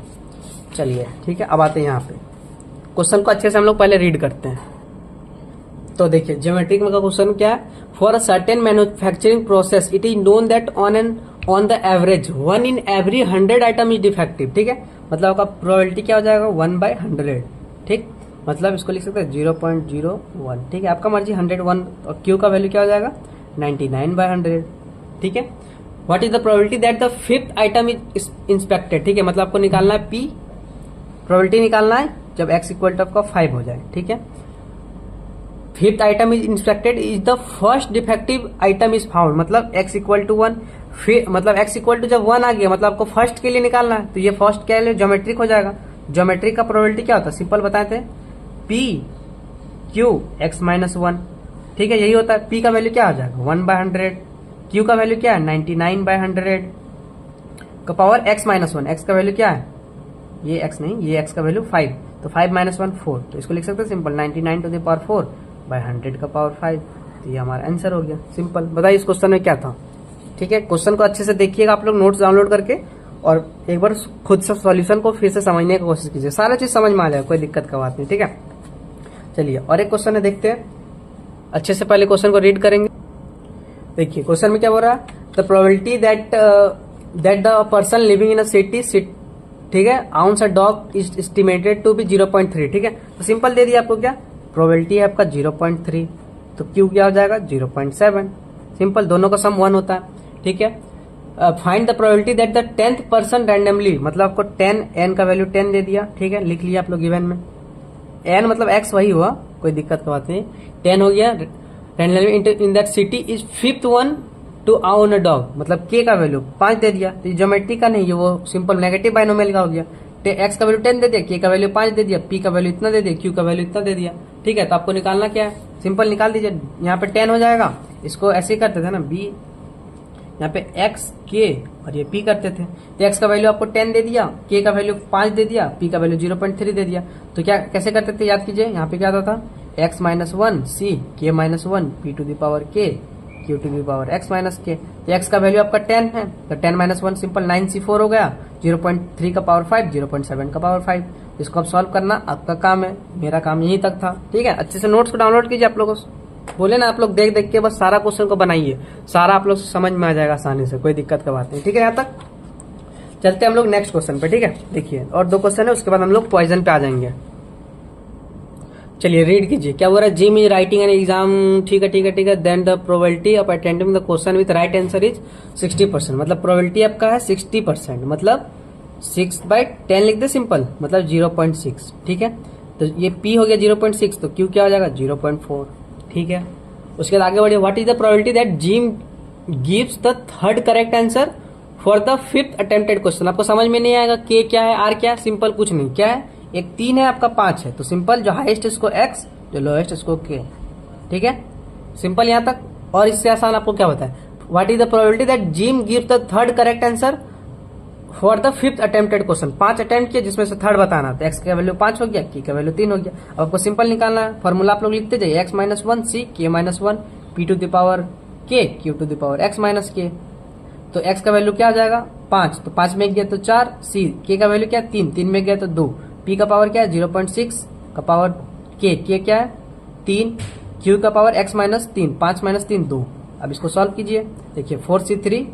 चलिए ठीक है, अब आते हैं यहाँ पे क्वेश्चन को अच्छे से हम लोग पहले रीड करते हैं। तो देखिए ज्योमेट्रिक का क्वेश्चन क्या है, for a certain manufacturing process it is known that on the average 1 in every 100 item is defective, ठीक है। मतलब आपका प्रोबेबिलिटी क्या हो जाएगा, 1/100, ठीक। मतलब इसको लिख सकते हैं 0.01, ठीक है, आपका मर्जी 101, और क्यू का वैल्यू क्या हो जाएगा 99/100, ठीक है। What is the probability that the 5th item is inspected, ठीक है। मतलब आपको निकालना है पी, प्रोबेबिलिटी निकालना है जब x इक्वल टू आपका 5 हो जाए, ठीक है। 5th item is inspected is the first defective item is found, मतलब x इक्वल टू 1, फिर मतलब x इक्वल टू जब 1 आ गया मतलब आपको फर्स्ट के लिए निकालना है, तो ये फर्स्ट क्या है, ज्योमेट्रिक हो जाएगा। ज्योमेट्रिक का प्रोबेबिलिटी क्या होता है, सिंपल बताए थे, p q x माइनस 1, ठीक है, यही होता है। p का वैल्यू क्या आ जाएगा 1/100, q का वैल्यू क्या है 99/100 का पावर x माइनस 1, x का वैल्यू क्या है, ये x नहीं, ये x का वैल्यू 5, तो 5 माइनस 1 4, तो इसको लिख सकते हैं सिंपल 99 टू द पावर 4/100 का पावर 5, तो ये हमारा आंसर हो गया। सिंपल, बताइए इस क्वेश्चन में क्या था, ठीक है। क्वेश्चन को अच्छे से देखिएगा आप लोग, नोट्स डाउनलोड करके, और एक बार खुद से सॉल्यूशन को फिर से समझने की कोशिश कीजिए, सारा चीज समझ में आ जाएगा, कोई दिक्कत का बात नहीं, ठीक है। चलिए और एक क्वेश्चन है, देखते हैं अच्छे से, पहले क्वेश्चन को रीड करेंगे। देखिए क्वेश्चन में क्या बोल रहा है, the probability that the person living in a city, ठीक है, owns a dog is estimated to be 0.3, ठीक है। तो सिंपल दे दिया आपको, क्या प्रोबेबिलिटी है आपका 0.3, तो क्यू क्या हो जाएगा 0.7, सिंपल, दोनों का सम 1 होता है, ठीक है। Find the probability that the 10th person randomly, मतलब आपको 10 n का वैल्यू 10 दे दिया, ठीक है, लिख लिया आप लोग गिवन में, n मतलब x वही हुआ, कोई दिक्कत की बात नहीं, 10 हो गया, randomly in that city is 5th one two आउन अ डॉग, मतलब k का वैल्यू 5 दे दिया, तो ज्योमेट्री का नहीं, ये वो सिंपल नेगेटिव बाइनोमियल का हो गया। x का वैल्यू 10 दे दिया, k का वैल्यू 5 दे दिया, p का वैल्यू इतना दे दिया, q का वैल्यू इतना दे दिया, ठीक है। तो आपको निकालना क्या है, सिंपल निकाल दीजिए, यहाँ पे 10 हो जाएगा, इसको ऐसे ही करते थे ना, b यहाँ पे x k और ये p करते थे, तो x का वैल्यू आपको 10 दे दिया, k का वैल्यू 5 दे दिया, p का वैल्यू 0.3 दे दिया, तो क्या कैसे करते थे, याद कीजिए, यहाँ पे क्या आता था, x माइनस वन सी के minus one P to the power K Q to the power x minus K. तो x का वैल्यू आपका 10 है, तो 10 माइनस वन सिंपल 9c4 हो गया, 0.3 का पावर 5, 0.7 का पावर 5। इसको अब सॉल्व करना आपका काम है, मेरा काम यहीं तक था। ठीक है, अच्छे से नोट्स को डाउनलोड कीजिए। आप लोगों को बोले ना, आप लोग देख देख के बस सारा क्वेश्चन को बनाइए, सारा आप लोग समझ में आ जाएगा आसानी से, कोई दिक्कत का बात नहीं। ठीक है, यहाँ तक चलते हम लोग नेक्स्ट क्वेश्चन पे। ठीक है, देखिए और 2 क्वेश्चन है, उसके बाद हम लोग पॉइजन पे आ जाएंगे। चलिए रीड कीजिए, क्या बोल रहा है, Jim is writing an exam. ठीक है ठीक है ठीक है। Then the probability of attending the question with right answer is 60%। मतलब प्रोबेबिलिटी आपका है 60%, मतलब 6/10 लिख दे सिंपल, मतलब 0.6। ठीक है, तो ये P हो गया 0.6, तो Q क्या हो जाएगा 0.4। ठीक है, उसके बाद आगे बढ़िए, what is the probability that gym gives the third correct answer for the 5th attempted question. आपको समझ में नहीं आएगा K क्या है, R क्या है, सिंपल कुछ नहीं, क्या है, एक 3 है आपका 5 है, तो सिंपल जो हाईएस्ट इसको X, जो लोएस्ट इसको K। ठीक है, सिंपल यहाँ तक। और इससे आसान आपको क्या होता है, what is the probability that gym gives the third correct answer for the 5th attempted question. 5 attempt किए जिसमें से थर्ड बताना, तो x का वैल्यू 5 हो गया, k का वैल्यू 3 हो गया। अब आपको सिंपल निकालना है, फॉर्मूला आप लोग लिखते जाइए, x माइनस वन सी के minus one P to the power K Q to the power x minus K. तो x का वैल्यू क्या हो जाएगा 5, तो 5 में गया तो 4, c k का वैल्यू क्या है 3, 3 में गया तो 2, p का पावर क्या है 0.6 का पावर k क्या है 3, q का पावर x माइनस 3, 5 माइनस 3 2। अब इसको सॉल्व कीजिए, देखिए 4c3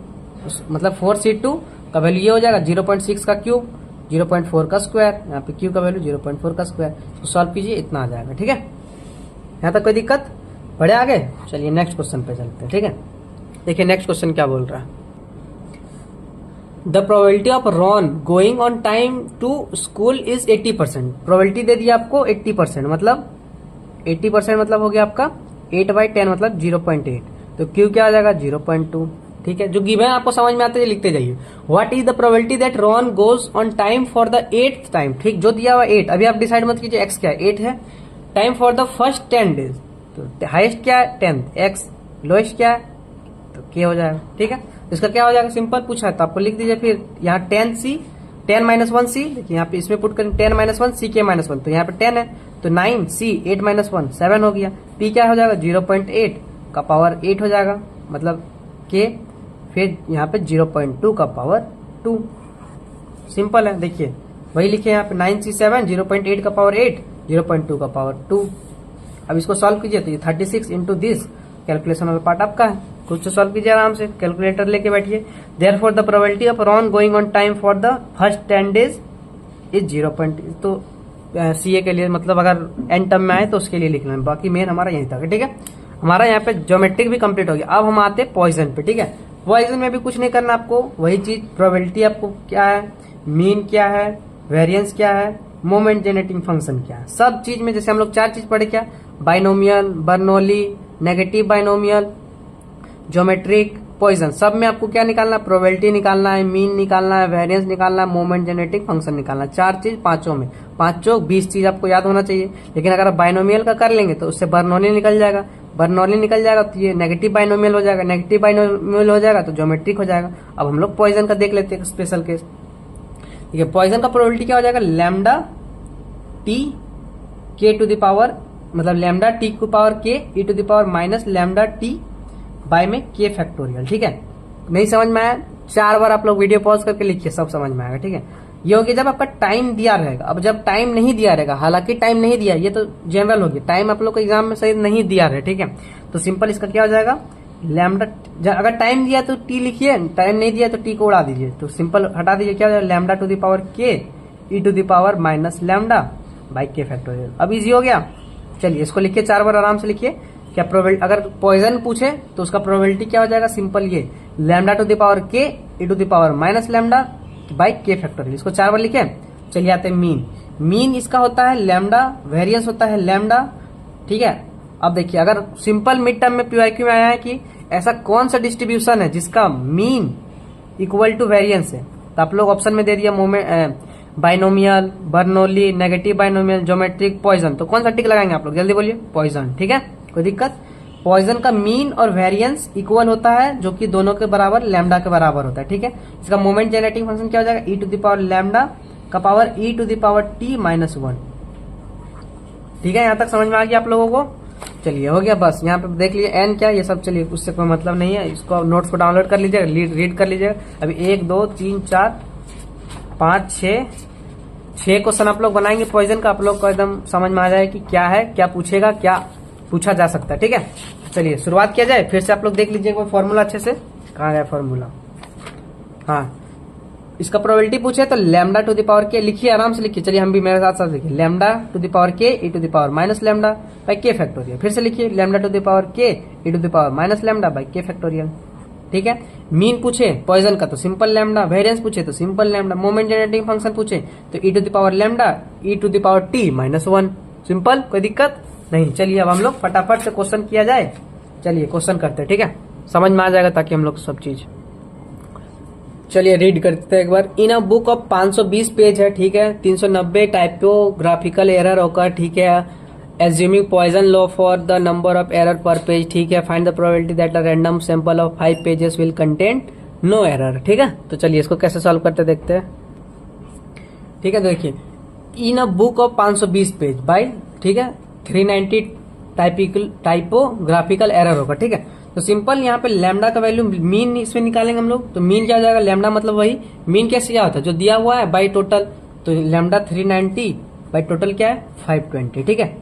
मतलब 4c2 का वैल्यू ये हो जाएगा 0.6 का क्यूब, 0.4 का स्क्वायर, यहाँ पे क्यू का वैल्यू 0.4 का स्क्वायर। इसको सॉल्व कीजिए, इतना आ जाएगा। ठीक है, यहाँ तक कोई दिक्कत, बढ़े आगे। चलिए नेक्स्ट क्वेश्चन पे चलते हैं। ठीक है, देखिए नेक्स्ट क्वेश्चन क्या बोल रहा है, the probability of Ron going on time to school is 80%। Probability दे दिया आपको 80%, मतलब 80% मतलब हो गया आपका 8/10 मतलब 0.8, तो क्यू क्या आ जाएगा 0.2। ठीक है, जो गिवन है आपको समझ में आते हैं लिखते जाइए। What is the probability that Ron goes on time for the 8th time. ठीक, जो दिया हुआ 8, अभी आप डिसाइड मत कीजिए x क्या है, 8 है। Time for the first 10 days, तो हाईएस्ट क्या है 10th, x लोएस्ट क्या है तो k हो जाएगा। ठीक है, इसका क्या हो जाएगा, सिंपल पूछा है तो आपको लिख दीजिए। फिर यहाँ 10 माइनस 1 सी, देखिए यहाँ पे इसमें पुट करें 10 माइनस 1 सी के माइनस 1, तो यहाँ पे 10 है, तो 9 सी 8 माइनस 1 7 हो गया। p क्या हो जाएगा 0.8 का पावर 8 हो जाएगा, मतलब k, फिर यहाँ पे 0.2 का पावर 2। सिंपल है, देखिए वही लिखे यहाँ पे 9c7 0.8 का पावर 8, 0.2 का पावर 2। अब इसको सॉल्व कीजिए, तो ये 36 इंटू दिस, कैलकुलेशन वाला पार्ट आपका है, खुद से सॉल्व कीजिए आराम से, कैलकुलेटर लेके बैठिए। Therefore the probability of Ron going on time for the first 10 days is 0.2। तो सीए के लिए मतलब अगर एन टर्म में आए तो उसके लिए लिखना है, बाकी मेन हमारा यही था। ठीक है, हमारा यहाँ पे ज्योमेट्रिक भी कंप्लीट हो गया। अब हम आते हैं पॉइजन पे। ठीक है, पॉइजन में भी कुछ नहीं करना आपको, वही चीज, प्रोबेबिलिटी आपको क्या है, मीन क्या है, वेरिएंस क्या है, मोमेंट जेनरेटिंग फंक्शन क्या है, सब चीज में जैसे हम लोग 4 चीज पढ़े, क्या binomial, Bernoulli, negative binomial, geometric, Poisson, सब में आपको क्या निकालना है, प्रोबेबिलिटी निकालना है, मीन निकालना है, वेरिएंस निकालना है, मोमेंट जेनरेटिंग फंक्शन निकालना है। 4 चीज 5 में, 5 20 चीज आपको याद होना चाहिए। लेकिन अगर आप बाइनोमियल का कर लेंगे तो उससे बर्नौली निकल जाएगा, बर्नौली निकल जाएगा तो ये नेगेटिव बाइनोमियल हो जाएगा, नेगेटिव बाइनोमियल हो जाएगा तो ज्योमेट्रिक हो जाएगा। अब हम लोग पॉइजन का देख लेते हैं स्पेशल केस। ठीक है, पॉइजन का प्रोबेबिलिटी क्या हो जाएगा, lambda T K to the power, मतलब lambda T to power K E to the power minus lambda T by में के फैक्टोरियल। ठीक है, नहीं समझ में आया 4 बार आप लोग वीडियो पॉज करके लिखिए, सब समझ में आएगा। ठीक है, ये हो गया जब आपका टाइम दिया रहेगा। अब जब टाइम नहीं दिया रहेगा, हालांकि टाइम नहीं दिया, ये तो जनरल हो गया, टाइम आप लोग को एग्जाम में सही नहीं दिया रहे। ठीक है, तो सिंपल इसका क्या हो जाएगा, लैम्डा, अगर टाइम दिया तो टी लिखिए, टाइम नहीं दिया तो टी को उड़ा दीजिए, तो सिंपल हटा दीजिए, क्या हो जाएगा lambda to the power K E to the power minus lambda by K factorial. अब इजी हो गया। चलिए इसको लिखिए 4 बार आराम से लिखिए। क्या प्रोबेबिलिटी, अगर पॉइजन पूछे तो उसका प्रोबेबिलिटी क्या हो जाएगा, सिंपल ये lambda to the power K E to the power minus lambda by K factorial. इसको 4 बार लिखे। चलिए आते हैं मीन। मीन इसका होता है लैम्डा, वेरिएंस होता है लैम्डा। ठीक है, अब देखिए अगर सिंपल मिड टर्म में पीवाईक्यू में आया है कि ऐसा कौन सा डिस्ट्रीब्यूशन है जिसका मीन इक्वल टू वेरिएंस है, तो आप लोग ऑप्शन में दे दिया moment, binomial, Bernoulli, negative binomial, geometric, Poisson, तो कौन सा टिक लगाएंगे आप लोग, जल्दी बोलिए, पॉइजन। ठीक है, कोई दिक्कत। पॉइजन का मीन और वेरिएंस इक्वल होता है, जो कि दोनों के बराबर लैम्डा के बराबर होता है। ठीक है, इसका मोमेंट जेनरेटिंग फंक्शन क्या हो जाएगा, e to the power lambda का power e to the power T minus 1। ठीक है, यहाँ तक समझ में आ गया आप लोगों को? चलिए हो गया बस। यहाँ पे देख लीजिए एन क्या ये सब, चलिए उससे कोई मतलब नहीं है, इसको नोट्स को डाउनलोड कर लीजिए, रीड कर लीजिए। अभी 1 2 3 4 5 6 क्वेश्चन आप लोग बनाएंगे पॉइजन का, आप लोग को एकदम समझ में आ जाए कि क्या है, क्या पूछेगा, क्या पूछा जा सकता है। ठीक है, चलिए शुरुआत किया जाए। फिर से आप लोग देख लीजिए कोई फॉर्मूला अच्छे से, कहाँ गया फॉर्मूला? हाँ, इसका प्रोबेबिलिटी पूछे तो लैम्डा टू द पावर के लिखिए, आराम से लिखिए। चलिए हम भी मेरे साथ साथ लिखिए, lambda to the power K E to the power minus lambda by K factorial. फिर से लिखिए, lambda to the power K E to the power minus lambda by K factorial. ठीक है, मीन पूछे पॉइजन का तो सिंपल लैम्डा, वेरिएंस पूछे तो simple lambda, moment generating function पूछे तो E to the power lambda E to the power T minus 1। Simple, कोई दिक्कत नहीं। चलिए अब हम लोग फटाफट से क्वेश्चन किया जाए। चलिए क्वेश्चन करते हैं, ठीक है, समझ में आ जाएगा ताकि हम लोग सब चीज। चलिए रीड करते हैं एक बार। In a book of 520 page है, ठीक है, 390 टाइपोग्राफिकल एरर होगा, ठीक है, assuming Poisson law for the number of error per page, ठीक है, find the probability that a random sample of 5 pages will contain no error. ठीक है, तो चलिए इसको कैसे सॉल्व करते देखते हैं। ठीक है, देखिए in a book of 520 page by, ठीक है, 390 टाइपोग्राफिकल एरर होगा। ठीक है, तो सिंपल यहाँ पे लैम्डा का वैल्यू मीन इसमें निकालेंगे हम लोग, तो मीन क्या हो जाएगा, लैम्डा मतलब वही मीन कैसे क्या होता है जो दिया हुआ है बाई टोटल, तो लैम्डा 390 बाई टोटल क्या है 520। ठीक है,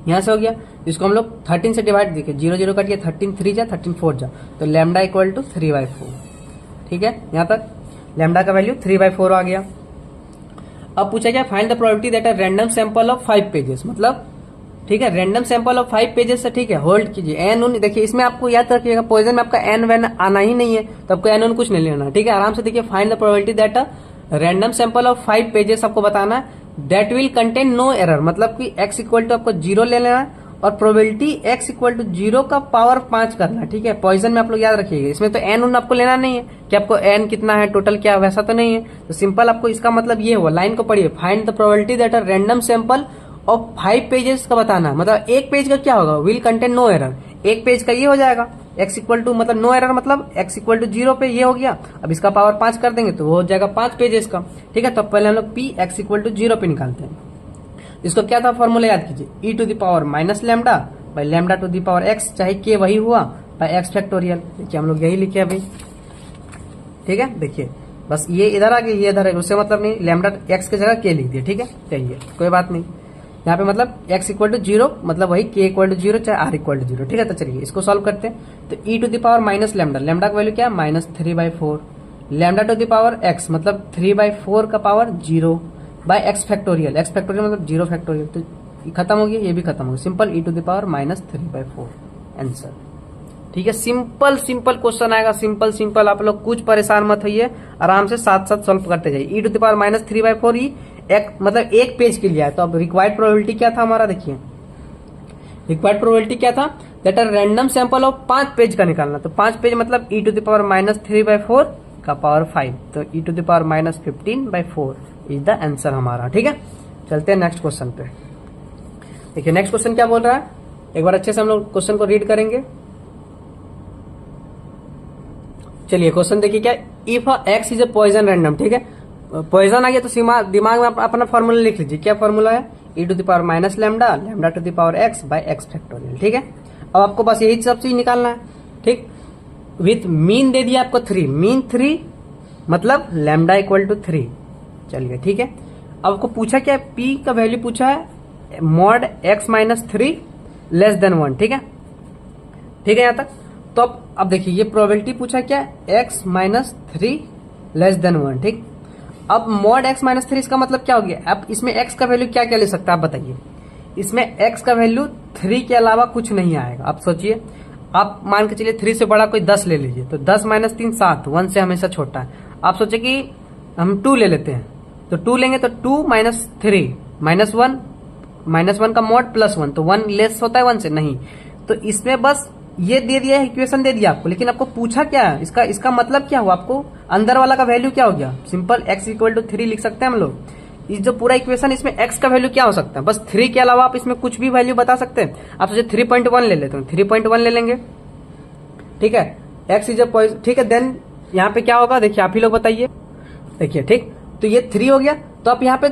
यहाँ से हो गया। इसको हम लोग 13 से डिवाइड, देखिए 0 0 कट गया, 13 3 जा 13 4 जा, तो लैम्डा इक्वल टू 3/4। ठीक है, यहाँ तक लैम्डा का वैल्यू 3/4 आ गया। अब पूछा गया find the probability that a random sample of 5 pages, मतलब ठीक है रैंडम सैंपल ऑफ 5 पेजेस से, ठीक है, होल्ड कीजिए एन उन। देखिए इसमें आपको याद रखिएगा पॉइजन में आपका एन वैन आना ही नहीं है, तो आपको एन उन कुछ नहीं लेना। ठीक है, आराम से देखिए find the probability that a random sample of 5 pages आपको बताना है, that will contain no error, मतलब कि x इक्वल टू आपको 0 ले लेना है और प्रोबेबिलिटी x इक्वल टू 0 का पावर 5 करना है। ठीक है, पॉइजन में आप लोग याद रखिएगा, इसमें तो एन उन आपको लेना नहीं है कि आपको एन कितना है टोटल क्या है, वैसा तो नहीं है। तो सिंपल आपको इसका मतलब ये हुआ, लाइन को पढ़िए, find the probability that a random sample और 5 पेजेस का बताना, मतलब एक पेज का क्या होगा, विल कंटेन नो एरर, एक पेज का ये हो जाएगा x इक्वल टू, मतलब नो एरर मतलब x इक्वल टू 0 पे ये हो गया। अब इसका पावर 5 कर देंगे तो वो हो जाएगा 5 पेजेस का। ठीक है, तो पहले हम लोग p x इक्वल टू 0 पे निकालते हैं। इसको क्या था फॉर्मूला याद कीजिए, e to the power minus lambda by lambda to the power x, चाहे k वही हुआ बाई x फैक्टोरियल। देखिए हम लोग यही लिखे अभी। ठीक है, देखिए बस ये इधर आ गया, ये इधर है, उससे मतलब नहीं, लैम्डा x की जगह k लिख दिया। ठीक है, चलिए कोई बात नहीं, यहाँ पे मतलब x इक्वल टू 0 मतलब वही k इक्वल टू 0 चाहे r इक्वल टू 0। ठीक है, तो चलिए इसको सॉल्व करते हैं। तो e to the power minus lambda, lambda का वैल्यू क्या है minus 3/4, lambda to the power x मतलब 3/4 का power 0 by x factorial, x factorial मतलब 0 फैक्टोरियल, तो ये खत्म हो गया, ये भी खत्म हो गया, simple e to the power minus 3/4 answer. ठीक है, सिंपल सिंपल क्वेश्चन आएगा, सिंपल सिंपल, आप लोग कुछ परेशान मत होइए, आराम से साथ साथ सॉल्व करते जाइए। e to the power minus 3/4 ही एक मतलब एक पेज के लिए है, तो अब रिक्वायर्ड प्रोबेबिलिटी क्या था हमारा, देखिए रिक्वायर्ड प्रोबेबिलिटी क्या था, that are random sample of 5 page का निकालना, तो 5 पेज मतलब e to the power minus 3/4 का पावर 5, तो e to the power minus 15/4 is the answer हमारा। ठीक है, चलते हैं नेक्स्ट क्वेश्चन पे। देखिए नेक्स्ट क्वेश्चन क्या बोल रहा है, एक बार अच्छे से हम लोग क्वेश्चन को रीड करेंगे। चलिए क्वेश्चन देखिए क्या, if x is a Poisson random. ठीक है, पॉइजन आ गया तो दिमाग में अपना फॉर्मूला लिख लीजिए, क्या फॉर्मूला है, e to the power minus lambda lambda to the power x by x factorial. ठीक है, अब आपको बस यही सब चीज निकालना है। ठीक, विथ मीन दे दिया आपको 3, मीन 3 मतलब लैम्डा इक्वल टू 3। चलिए ठीक है, अब आपको पूछा क्या, p का वैल्यू पूछा है mod x minus 3 less than 1। ठीक है, ठीक है यहाँ तक। तो अब देखिए ये प्रोबेबिलिटी पूछा क्या, x माइनस 3 लेस देन 1। ठीक, अब मॉड x माइनस 3 इसका मतलब क्या हो गया, अब इसमें x का वैल्यू क्या क्या ले सकता है आप बताइए, इसमें x का वैल्यू 3 के अलावा कुछ नहीं आएगा। आप सोचिए, आप मान के चलिए 3 से बड़ा कोई 10 ले लीजिए, तो 10 माइनस 3 7, 1 से हमेशा छोटा है। आप सोचे कि हम 2 ले लेते हैं, तो 2 लेंगे तो 2 माइनस 3 माइनस 1 का मॉड प्लस 1, तो 1 लेस होता है 1 से, नहीं, तो इसमें बस ये दे दिया है, इक्वेशन दे दिया आपको, लेकिन आपको पूछा क्या है, इसका मतलब क्या हुआ, आपको अंदर वाला का वैल्यू क्या हो गया, सिंपल x इक्वल टू 3 लिख सकते हैं हम लोग। इस जो पूरा इक्वेशन, इसमें x का वैल्यू क्या हो सकता है, बस 3 के अलावा आप इसमें कुछ भी वैल्यू बता सकते हैं। आप सोचिए 3.1 ले लेते हैं, 3.1 ले लेंगे। ठीक है, x इज अ, ठीक है, देन यहाँ पे क्या होगा देखिए आप ही लोग बताइए। देखिए ठीक, तो ये 3 हो गया, तो आप यहाँ पे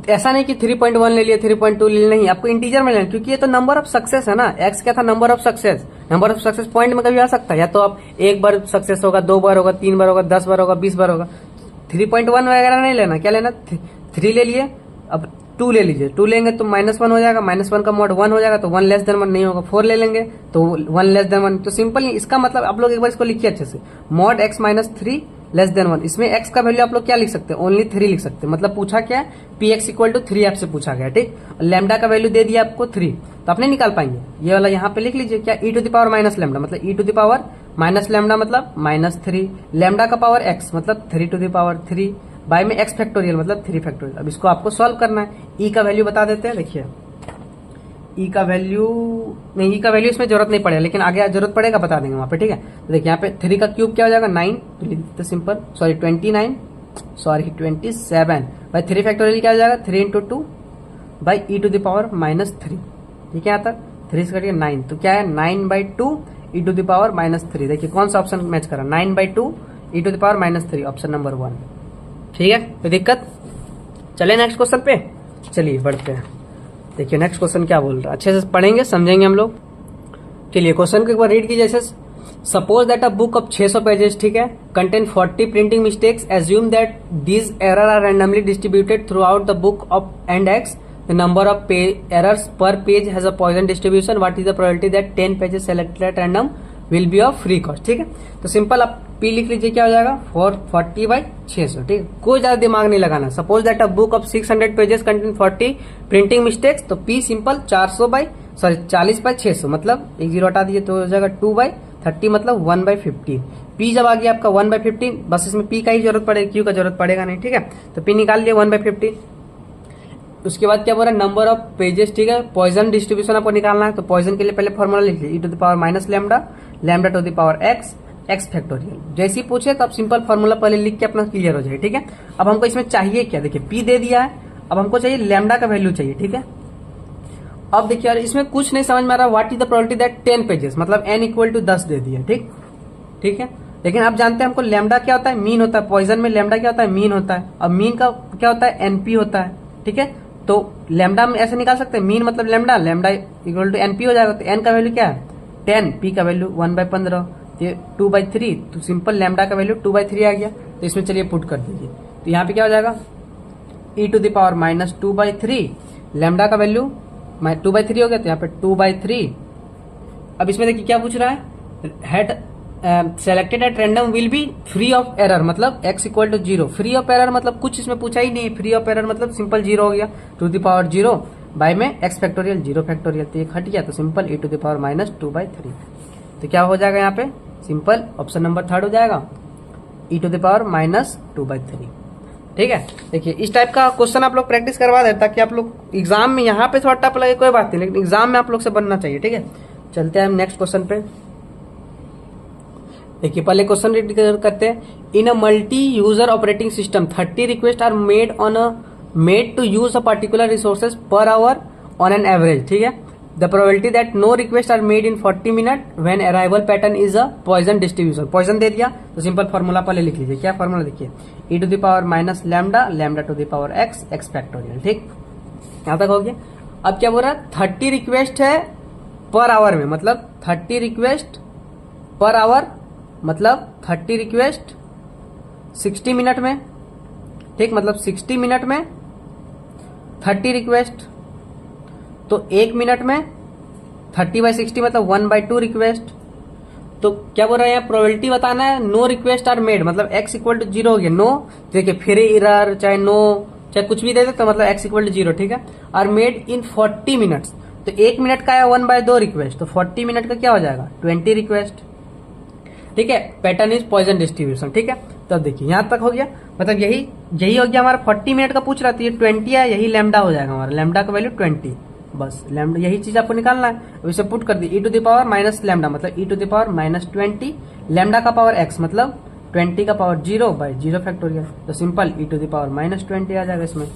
ऐसा नहीं कि 3.1 ले लिया 3.2 ले लिया, नहीं, आपको इंटीजर में लेना, क्योंकि ये तो नंबर ऑफ सक्सेस है ना। एक्स क्या था, number of success. Number of success point में कभी आ सकता है, या तो आप एक बार सक्सेस होगा, 2 बार होगा, 3 बार होगा, 10 बार होगा, 20 बार होगा। 3.1 वगैरह नहीं लेना, क्या लेना, 3 ले लिए, अब 2 ले लीजिए। 2 लेंगे तो -1 हो जाएगा, -1 का मॉड 1 हो जाएगा, तो 1 लेस देन 1 नहीं होगा। 4 ले लेंगे तो 1 लेस देन 1। तो सिंपल, इसका मतलब आप लोग एक बार इसको लिखिए अच्छे से, मॉड x -3 लेस देन 1। इसमें x का वैल्यू आप लोग क्या लिख सकते हैं, ओनली 3 लिख सकते हैं। मतलब पूछा क्या है, px इक्वल टू 3 आपसे पूछा गया, ठीक। लैम्डा का वैल्यू दे दिया आपको 3, तो आप नहीं निकाल पाएंगे। ये वाला यहाँ पे लिख लीजिए, क्या, e to the power minus lambda, मतलब e to the power minus lambda मतलब -3, लैम्डा का पावर x मतलब 3 टू द पावर 3 बाय में x फैक्टोरियल मतलब 3 फैक्टोरियल। अब इसको आपको सॉल्व करना है। e का वैल्यू बता देते हैं, देखिए e का वैल्यू नहीं, e का वैल्यू इसमें जरूरत नहीं पड़ेगा, लेकिन आगे जरूरत पड़ेगा बता देंगे वहां पे, ठीक है। तो देखिए यहाँ पे 3 का क्यूब क्या हो जाएगा, 9, तो लिख देते सिंपल, 27 बाई 3 फैक्टोरियल क्या हो जाएगा, 3 into 2 by e to the power -3, ठीक है। यहाँ तक 3 से कटिए 9, तो क्या है 9/2 e टू द पावर -3। देखिए कौन सा ऑप्शन मैच करा, 9/2 e to the power -3, option number 1, ठीक है। कोई दिक्कत, चले नेक्स्ट क्वेश्चन पे, चलिए बढ़ते हैं। देखिए नेक्स्ट क्वेश्चन क्या बोल रहा है, अच्छे से पढ़ेंगे समझेंगे हम लोग। चलिए क्वेश्चन को एक बार रीड कीजिए। जैसे suppose that a book of 600 pages, ठीक है, contain 40 printing mistakes, assume that these error are randomly distributed throughout the book of and X, the number of errors per page has a Poisson distribution, what is the probability that 10 pages selected at random will be of free cost, ठीक है। तो simple आप P लिख लीजिए, क्या हो जाएगा 440/600, ठीक है। कोई ज्यादा दिमाग नहीं लगाना। Suppose that a book of 600 pages contain 40 printing mistakes, तो P सिंपल 40/600 मतलब एक 0 हटा दीजिए तो हो जाएगा 2/30 मतलब 1/15। P जब आ गया आपका 1/15, बस इसमें P का ही जरूरत पड़ेगी, Q का जरूरत पड़ेगा नहीं, ठीक है। तो P निकाल लिया 1/15। उसके बाद क्या बोल रहा है, नंबर ऑफ पेजेस, ठीक है, पॉइजन डिस्ट्रीब्यूशन आपको निकालना है। तो पॉइजन के लिए पहले फॉर्मूला लिख लीजिए, e to the power minus lambda, lambda to the power x factorial. जैसे ही पूछे तो आप सिंपल फॉर्मूला पहले लिख के अपना क्लियर हो जाए, ठीक है। अब हमको इसमें चाहिए क्या, देखिए P दे दिया है, अब हमको चाहिए लैम्डा का वैल्यू चाहिए, ठीक है। अब देखिए यार इसमें कुछ नहीं समझ में आ रहा, what is the probability that 10 pages, मतलब n इक्वल टू 10 दे दिया, ठीक है। लेकिन आप जानते हैं हमको लैम्डा क्या होता है, मीन होता है। पॉइजन में लैम्डा क्या होता है, मीन होता है। अब मीन का क्या होता है, NP होता है, ठीक है। तो लैम्डा में ऐसे निकाल सकते हैं, मीन मतलब lambda, lambda equal to NP हो जाएगा। तो n का वैल्यू क्या है 10, P का वैल्यू 1/15, ये 2/3, तो सिंपल लैम्डा का वैल्यू 2/3 आ गया। तो इसमें चलिए पुट कर दीजिए, तो यहाँ पे क्या हो जाएगा e to the power -2/3, lambda का वैल्यू 2/3 हो गया, तो यहाँ पे 2/3। अब इसमें देखिए क्या पूछ रहा है, head selected at random will be free of error, मतलब x equal to 0। Free of error मतलब कुछ इसमें पूछा ही नहीं, फ्री ऑफ एरर मतलब सिंपल 0 हो गया, टू द पावर 0 बाय में x फैक्टोरियल 0 फैक्टोरियल, तो ये हट गया, तो simple e to the power -2/3। तो क्या हो जाएगा यहाँ पे, सिंपल ऑप्शन नंबर 3 हो जाएगा, e टू द पावर -2/3, ठीक है। देखिए इस टाइप का क्वेश्चन आप लोग प्रैक्टिस करवा दें, ताकि आप लोग एग्जाम में यहाँ पे थोड़ा टफ लगे कोई बात नहीं, लेकिन एग्जाम में आप लोग से बनना चाहिए, ठीक है। चलते हैं हम नेक्स्ट क्वेश्चन पे। देखिए पहले क्वेश्चन रीड करते हैं। In a multi user operating system 30 request are made to use a particular resources per hour on an average, ठीक है। The probability that no request are made in 40 minute when arrival pattern is a Poisson distribution. Poisson दे दिया तो simple formula पहले लिख लीजिए, क्या formula देखिए, e to the power minus lambda, lambda to the power x factorial, ठीक। यहां तक हो गया। अब क्या बोल रहा है, 30 रिक्वेस्ट है पर आवर में, मतलब 30 रिक्वेस्ट पर आवर मतलब 30 रिक्वेस्ट 60 मिनट में, ठीक, मतलब 60 मिनट में 30 रिक्वेस्ट, तो 1 मिनट में 30/60 मतलब 1/2 रिक्वेस्ट। तो क्या बोल रहा है यहाँ, प्रोबेबिलिटी बताना है, नो रिक्वेस्ट आर मेड, मतलब x इक्वल टू 0 हो गया, नो देखिए फिर एरर चाहे नो चाहे कुछ भी दे दे तो मतलब x इक्वल टू 0, ठीक है। आर मेड इन 40 मिनट्स, तो 1 मिनट का है 1/2 रिक्वेस्ट, तो 40 मिनट का क्या हो जाएगा 20 रिक्वेस्ट, ठीक है। पैटर्न इज पॉइजन डिस्ट्रीब्यूशन, ठीक है। तो देखिए यहां तक हो गया, मतलब यही हो गया हमारा 40 मिनट का पूछ रहा था, ये 20 है, यही लैम्डा हो जाएगा हमारा, लैम्डा का वैल्यू 20, बस लैम्डा यही चीज आपको निकालना है। इसे पुट कर दी, e to the power minus lambda मतलब e to the power -20, lambda का पावर x मतलब 20 का पावर 0/0 फैक्टोरियल, तो simple e to the power -20 आ जाएगा। इसमें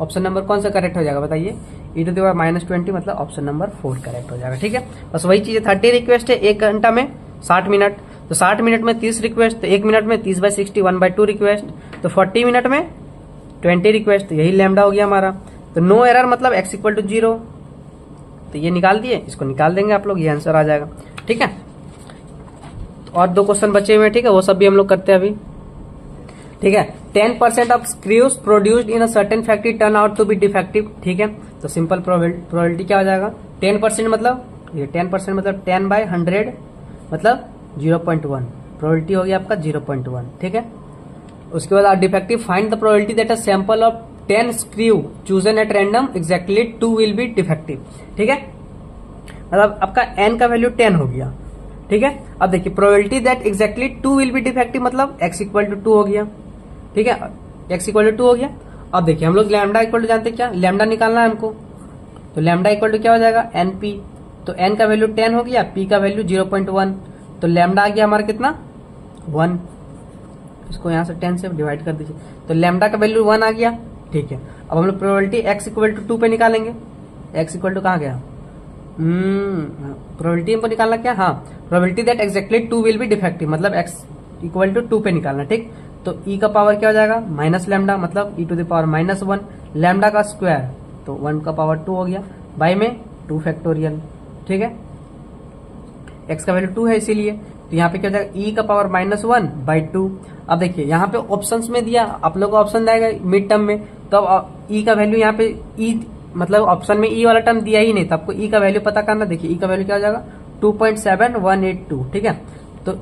ऑप्शन नंबर कौन सा करेक्ट हो जाएगा बताइए, e टू द पावर -20 मतलब ऑप्शन नंबर 4 करेक्ट हो जाएगा, ठीक है। बस वही चीज है, 30 रिक्वेस्ट है 1 घंटा में 60 मिनट, तो 60 मिनट में 30 रिक्वेस्ट, तो 1 मिनट में 30/60 1/2 रिक्वेस्ट, तो 40 मिनट में 20 रिक्वेस्ट, तो यही लैम्डा हो गया हमारा। तो नो एरर मतलब x इक्वल टू 0, तो ये निकाल दिए, इसको निकाल देंगे आप लोग, ये आंसर आ जाएगा। ठीक है, और 2 क्वेश्चन बचे हुए हैं, ठीक है, वो सब भी हम लोग करते हैं अभी। ठीक है, 10% of screws produced in a certain factory turn out to be defective. ठीक है, तो सिंपल प्रोबेबिलिटी क्या हो जाएगा, 10% मतलब ये 10% मतलब 10/100 मतलब 0.1, प्रोबेबिलिटी हो गया आपका 0.1। ठीक है, उसके बाद defective find the probability that a sample of 10 screw chosen at random exactly 2 will be defective. ठीक है, मतलब आपका n का वैल्यू 10 हो गया। ठीक है, अब देखिए probability that exactly 2 will be defective मतलब x इक्वल टू 2 हो गया। ठीक है, x इक्वल टू 2 हो गया। अब देखिए हम लोग लैम्डा इक्वल टू जानते हैं, क्या लैम्डा निकालना है हमको, तो लैम्डा इक्वल टू क्या हो जाएगा np, तो n का वैल्यू 10 हो गया, p का वैल्यू 0.1, तो लैम्डा आ गया हमारा कितना 1, इसको यहां से 10 से डिवाइड कर दीजिए, तो लैम्डा का वैल्यू 1 आ गया। ठीक है, अब हम लोग प्रोबेबिलिटी x इक्वल टू 2 पे निकालेंगे, x इक्वल टू कहाँ गया, प्रोबेबिलिटी हमको निकालना क्या, हाँ probability that exactly 2 will be defective मतलब x इक्वल टू 2 पे निकालना। ठीक, तो e का पावर क्या हो जाएगा माइनस लैम्डा मतलब e to the power -1, lambda का स्क्वायर तो 1 का पावर 2 हो गया, बाई में 2 फैक्टोरियल। ठीक है, x का वैल्यू 2 है इसीलिए, तो यहाँ पे क्या हो जाएगा e का पावर -1/2। अब देखिए यहाँ पे ऑप्शंस में दिया, आप लोग को ऑप्शन आएगा मिड टर्म में, तो अब e का वैल्यू यहाँ पे e मतलब ऑप्शन में e वाला टर्म दिया ही नहीं, तो आपको e का वैल्यू पता करना। देखिए e का वैल्यू क्या हो जाएगा 2.7182। ठीक है, तो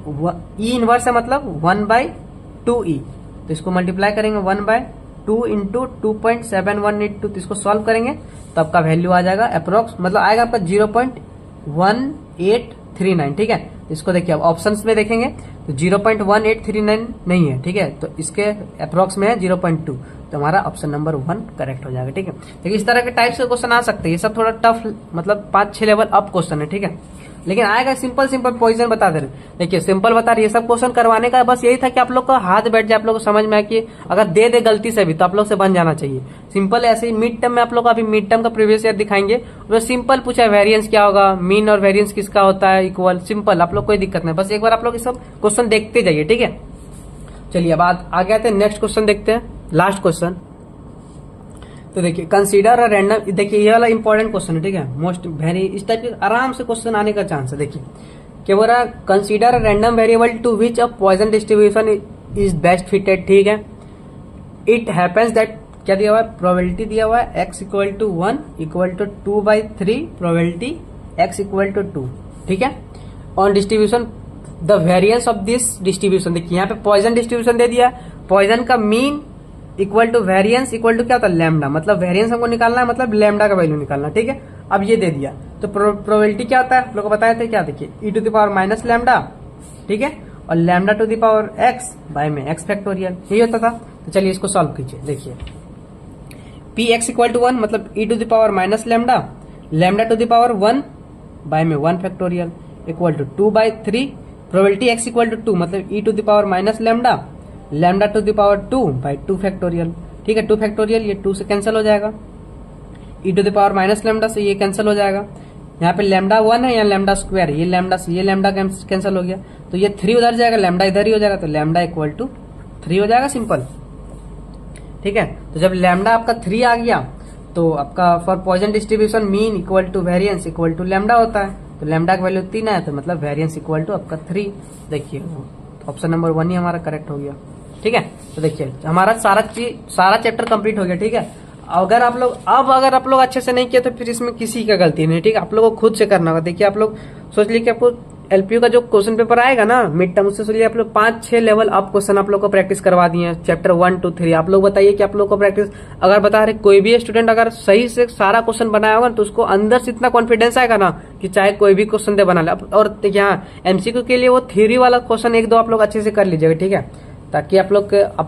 e इनवर्स है मतलब 1/2e, तो इसको मल्टीप्लाई करेंगे 1/2 इंटू 2.7182, तो इसको सॉल्व करेंगे तो आपका वैल्यू आ जाएगा अप्रोक्स मतलब आएगा आपका 0.1839। ठीक है, इसको देखिए अब ऑप्शंस में देखेंगे तो 0.1839 नहीं है। ठीक है, तो इसके अप्रोक्स में है 0.2, तो हमारा ऑप्शन नंबर 1 करेक्ट हो जाएगा। ठीक है, देखिए इस तरह के टाइप से क्वेश्चन आ सकते हैं, ये सब थोड़ा टफ मतलब 5-6 लेवल अप क्वेश्चन है। ठीक है, लेकिन आएगा सिंपल पोजीशन बता दे रहे, देखिए सिंपल बता रहे, ये सब क्वेश्चन करवाने का बस यही था कि आप लोग का हाथ बैठ जाए, आप लोग को समझ में आए कि अगर दे दे गलती से भी तो आप लोग से बन जाना चाहिए। सिंपल ऐसे ही मिड टर्म में आप लोग अभी मिड टर्म का प्रीवियस ईयर दिखाएंगे, उसमें सिंपल पूछा वेरिएंस क्या होगा, मीन और वेरिएंस किसका होता है इक्वल, सिंपल, आप लोग कोई दिक्कत नहीं, बस एक बार आप लोग ये सब क्वेश्चन देखते जाइए। ठीक है, चलिए अब आगे आते हैं, नेक्स्ट क्वेश्चन देखते हैं, लास्ट क्वेश्चन। तो देखिए कंसीडर अ रैंडम, देखिए ये वाला इंपॉर्टेंट क्वेश्चन है। ठीक है, मोस्ट वेरी इस टाइप के आराम से क्वेश्चन आने का चांस है। देखिए क्या बोल रहा है, consider a random variable to which a Poisson distribution is best fitted. ठीक है, इट हैपेंस दैट क्या दिया हुआ है, प्रोबेबिलिटी दिया हुआ है x equal to 1 equal to 2/3 probability x equal to 2। ठीक है, on distribution the variance of this distribution, देखिए यहाँ पे पॉइजन डिस्ट्रीब्यूशन दे दिया, पॉइजन का mean equal to variance equal to क्या होता है लैम्डा, मतलब वेरिएंस हमको निकालना है मतलब लैम्डा का वैल्यू निकालना। ठीक है, अब ये दे दिया तो प्रोबेबिलिटी क्या होता है लोग बताए थे, क्या देखिए e to the power minus lambda. ठीक है, और lambda to the power x by में x फैक्टोरियल, यही होता था। तो चलिए इसको सॉल्व कीजिए, देखिए px इक्वल टू 1 मतलब e to the power minus lambda, lambda to the power 1 by में 1 factorial equal to 2/3 probability x equal to 2 मतलब e to the power minus lambda, lambda to the power 2/2 factorial. ठीक है, 2 factorial ये 2 से cancel हो जाएगा, e to the power minus lambda से ये कैंसिल हो जाएगा, यहाँ पे लैम्डा 1 है यहाँ लैम्डा स्क्वायर, ये लैम्डा से ये लैम्डा कैंसिल हो गया, तो ये 3 उधर जाएगा, लैम्डा इधर ही हो जाएगा, तो लैम्डा इक्वल टू 3 हो जाएगा सिंपल। ठीक है, तो जब लैम्डा आपका 3 आ गया तो आपका for Poisson distribution mean equal to variance equal to lambda होता है, तो लैम्डा का वैल्यू 3 है तो मतलब वेरिएंस इक्वल टू आपका 3। देखिए ऑप्शन नंबर 1 ही हमारा करेक्ट हो गया। ठीक है, तो देखिए हमारा सारा चैप्टर कंप्लीट हो गया। ठीक है, अगर आप लोग अच्छे से नहीं किए तो फिर इसमें किसी का गलती नहीं। ठीक है, आप लोगों को खुद से करना होगा। देखिए आप लोग सोच लीजिए कि आपको एलपीयू का जो क्वेश्चन पेपर आएगा ना मिड टर्म, उससे सोचिए आप लोग 5-6 लेवल अप क्वेश्चन आप लोग को प्रैक्टिस करवा दिए हैं, चैप्टर 1, 2, 3। आप लोग बताइए कि आप लोग को प्रैक्टिस अगर बता रहे कोई भी स्टूडेंट अगर सही से सारा क्वेश्चन बनाया होगा तो उसको अंदर से इतना कॉन्फिडेंस आएगा ना कि चाहे कोई भी क्वेश्चन दे बना ले। और देखिए हाँ एमसीक्यू के लिए वो थ्योरी वाला क्वेश्चन 1-2 आप लोग अच्छे से कर लीजिएगा। ठीक है, ताकि आप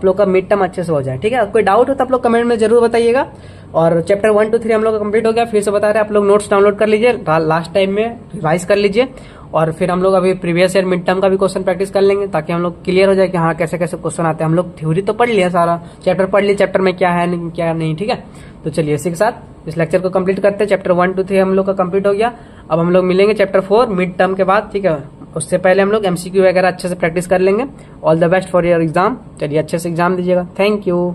लोग का मिड टर्म अच्छे से हो जाए। ठीक है, कोई डाउट हो तो आप लोग कमेंट में जरूर बताइएगा। और चैप्टर 1, 2, 3 हम लोग का कंप्लीट हो गया। फिर से बता रहे हैं आप लोग नोट्स डाउनलोड कर लीजिए, लास्ट टाइम में रिवाइज कर लीजिए, और फिर हम लोग अभी प्रीवियस ईयर मिड टर्म का भी क्वेश्चन प्रैक्टिस कर लेंगे ताकि हम लोग क्लियर हो जाए कि हाँ कैसे कैसे क्वेश्चन आते हैं। हम लोग थ्योरी तो पढ़ लिया, सारा चैप्टर पढ़ लिया, चैप्टर में क्या है क्या नहीं। ठीक है, तो चलिए इसी के साथ इस लेक्चर को कंप्लीट करते हैं। चैप्टर 1, 2, 3 हम लोग का कंप्लीट हो गया। अब हम लोग मिलेंगे चैप्टर 4 मिड टर्म के बाद। ठीक है, उससे पहले हम लोग एमसीक्यू वगैरह अच्छे से प्रैक्टिस कर लेंगे। All the best for your exam. चलिए अच्छे से एग्जाम दीजिएगा। Thank you.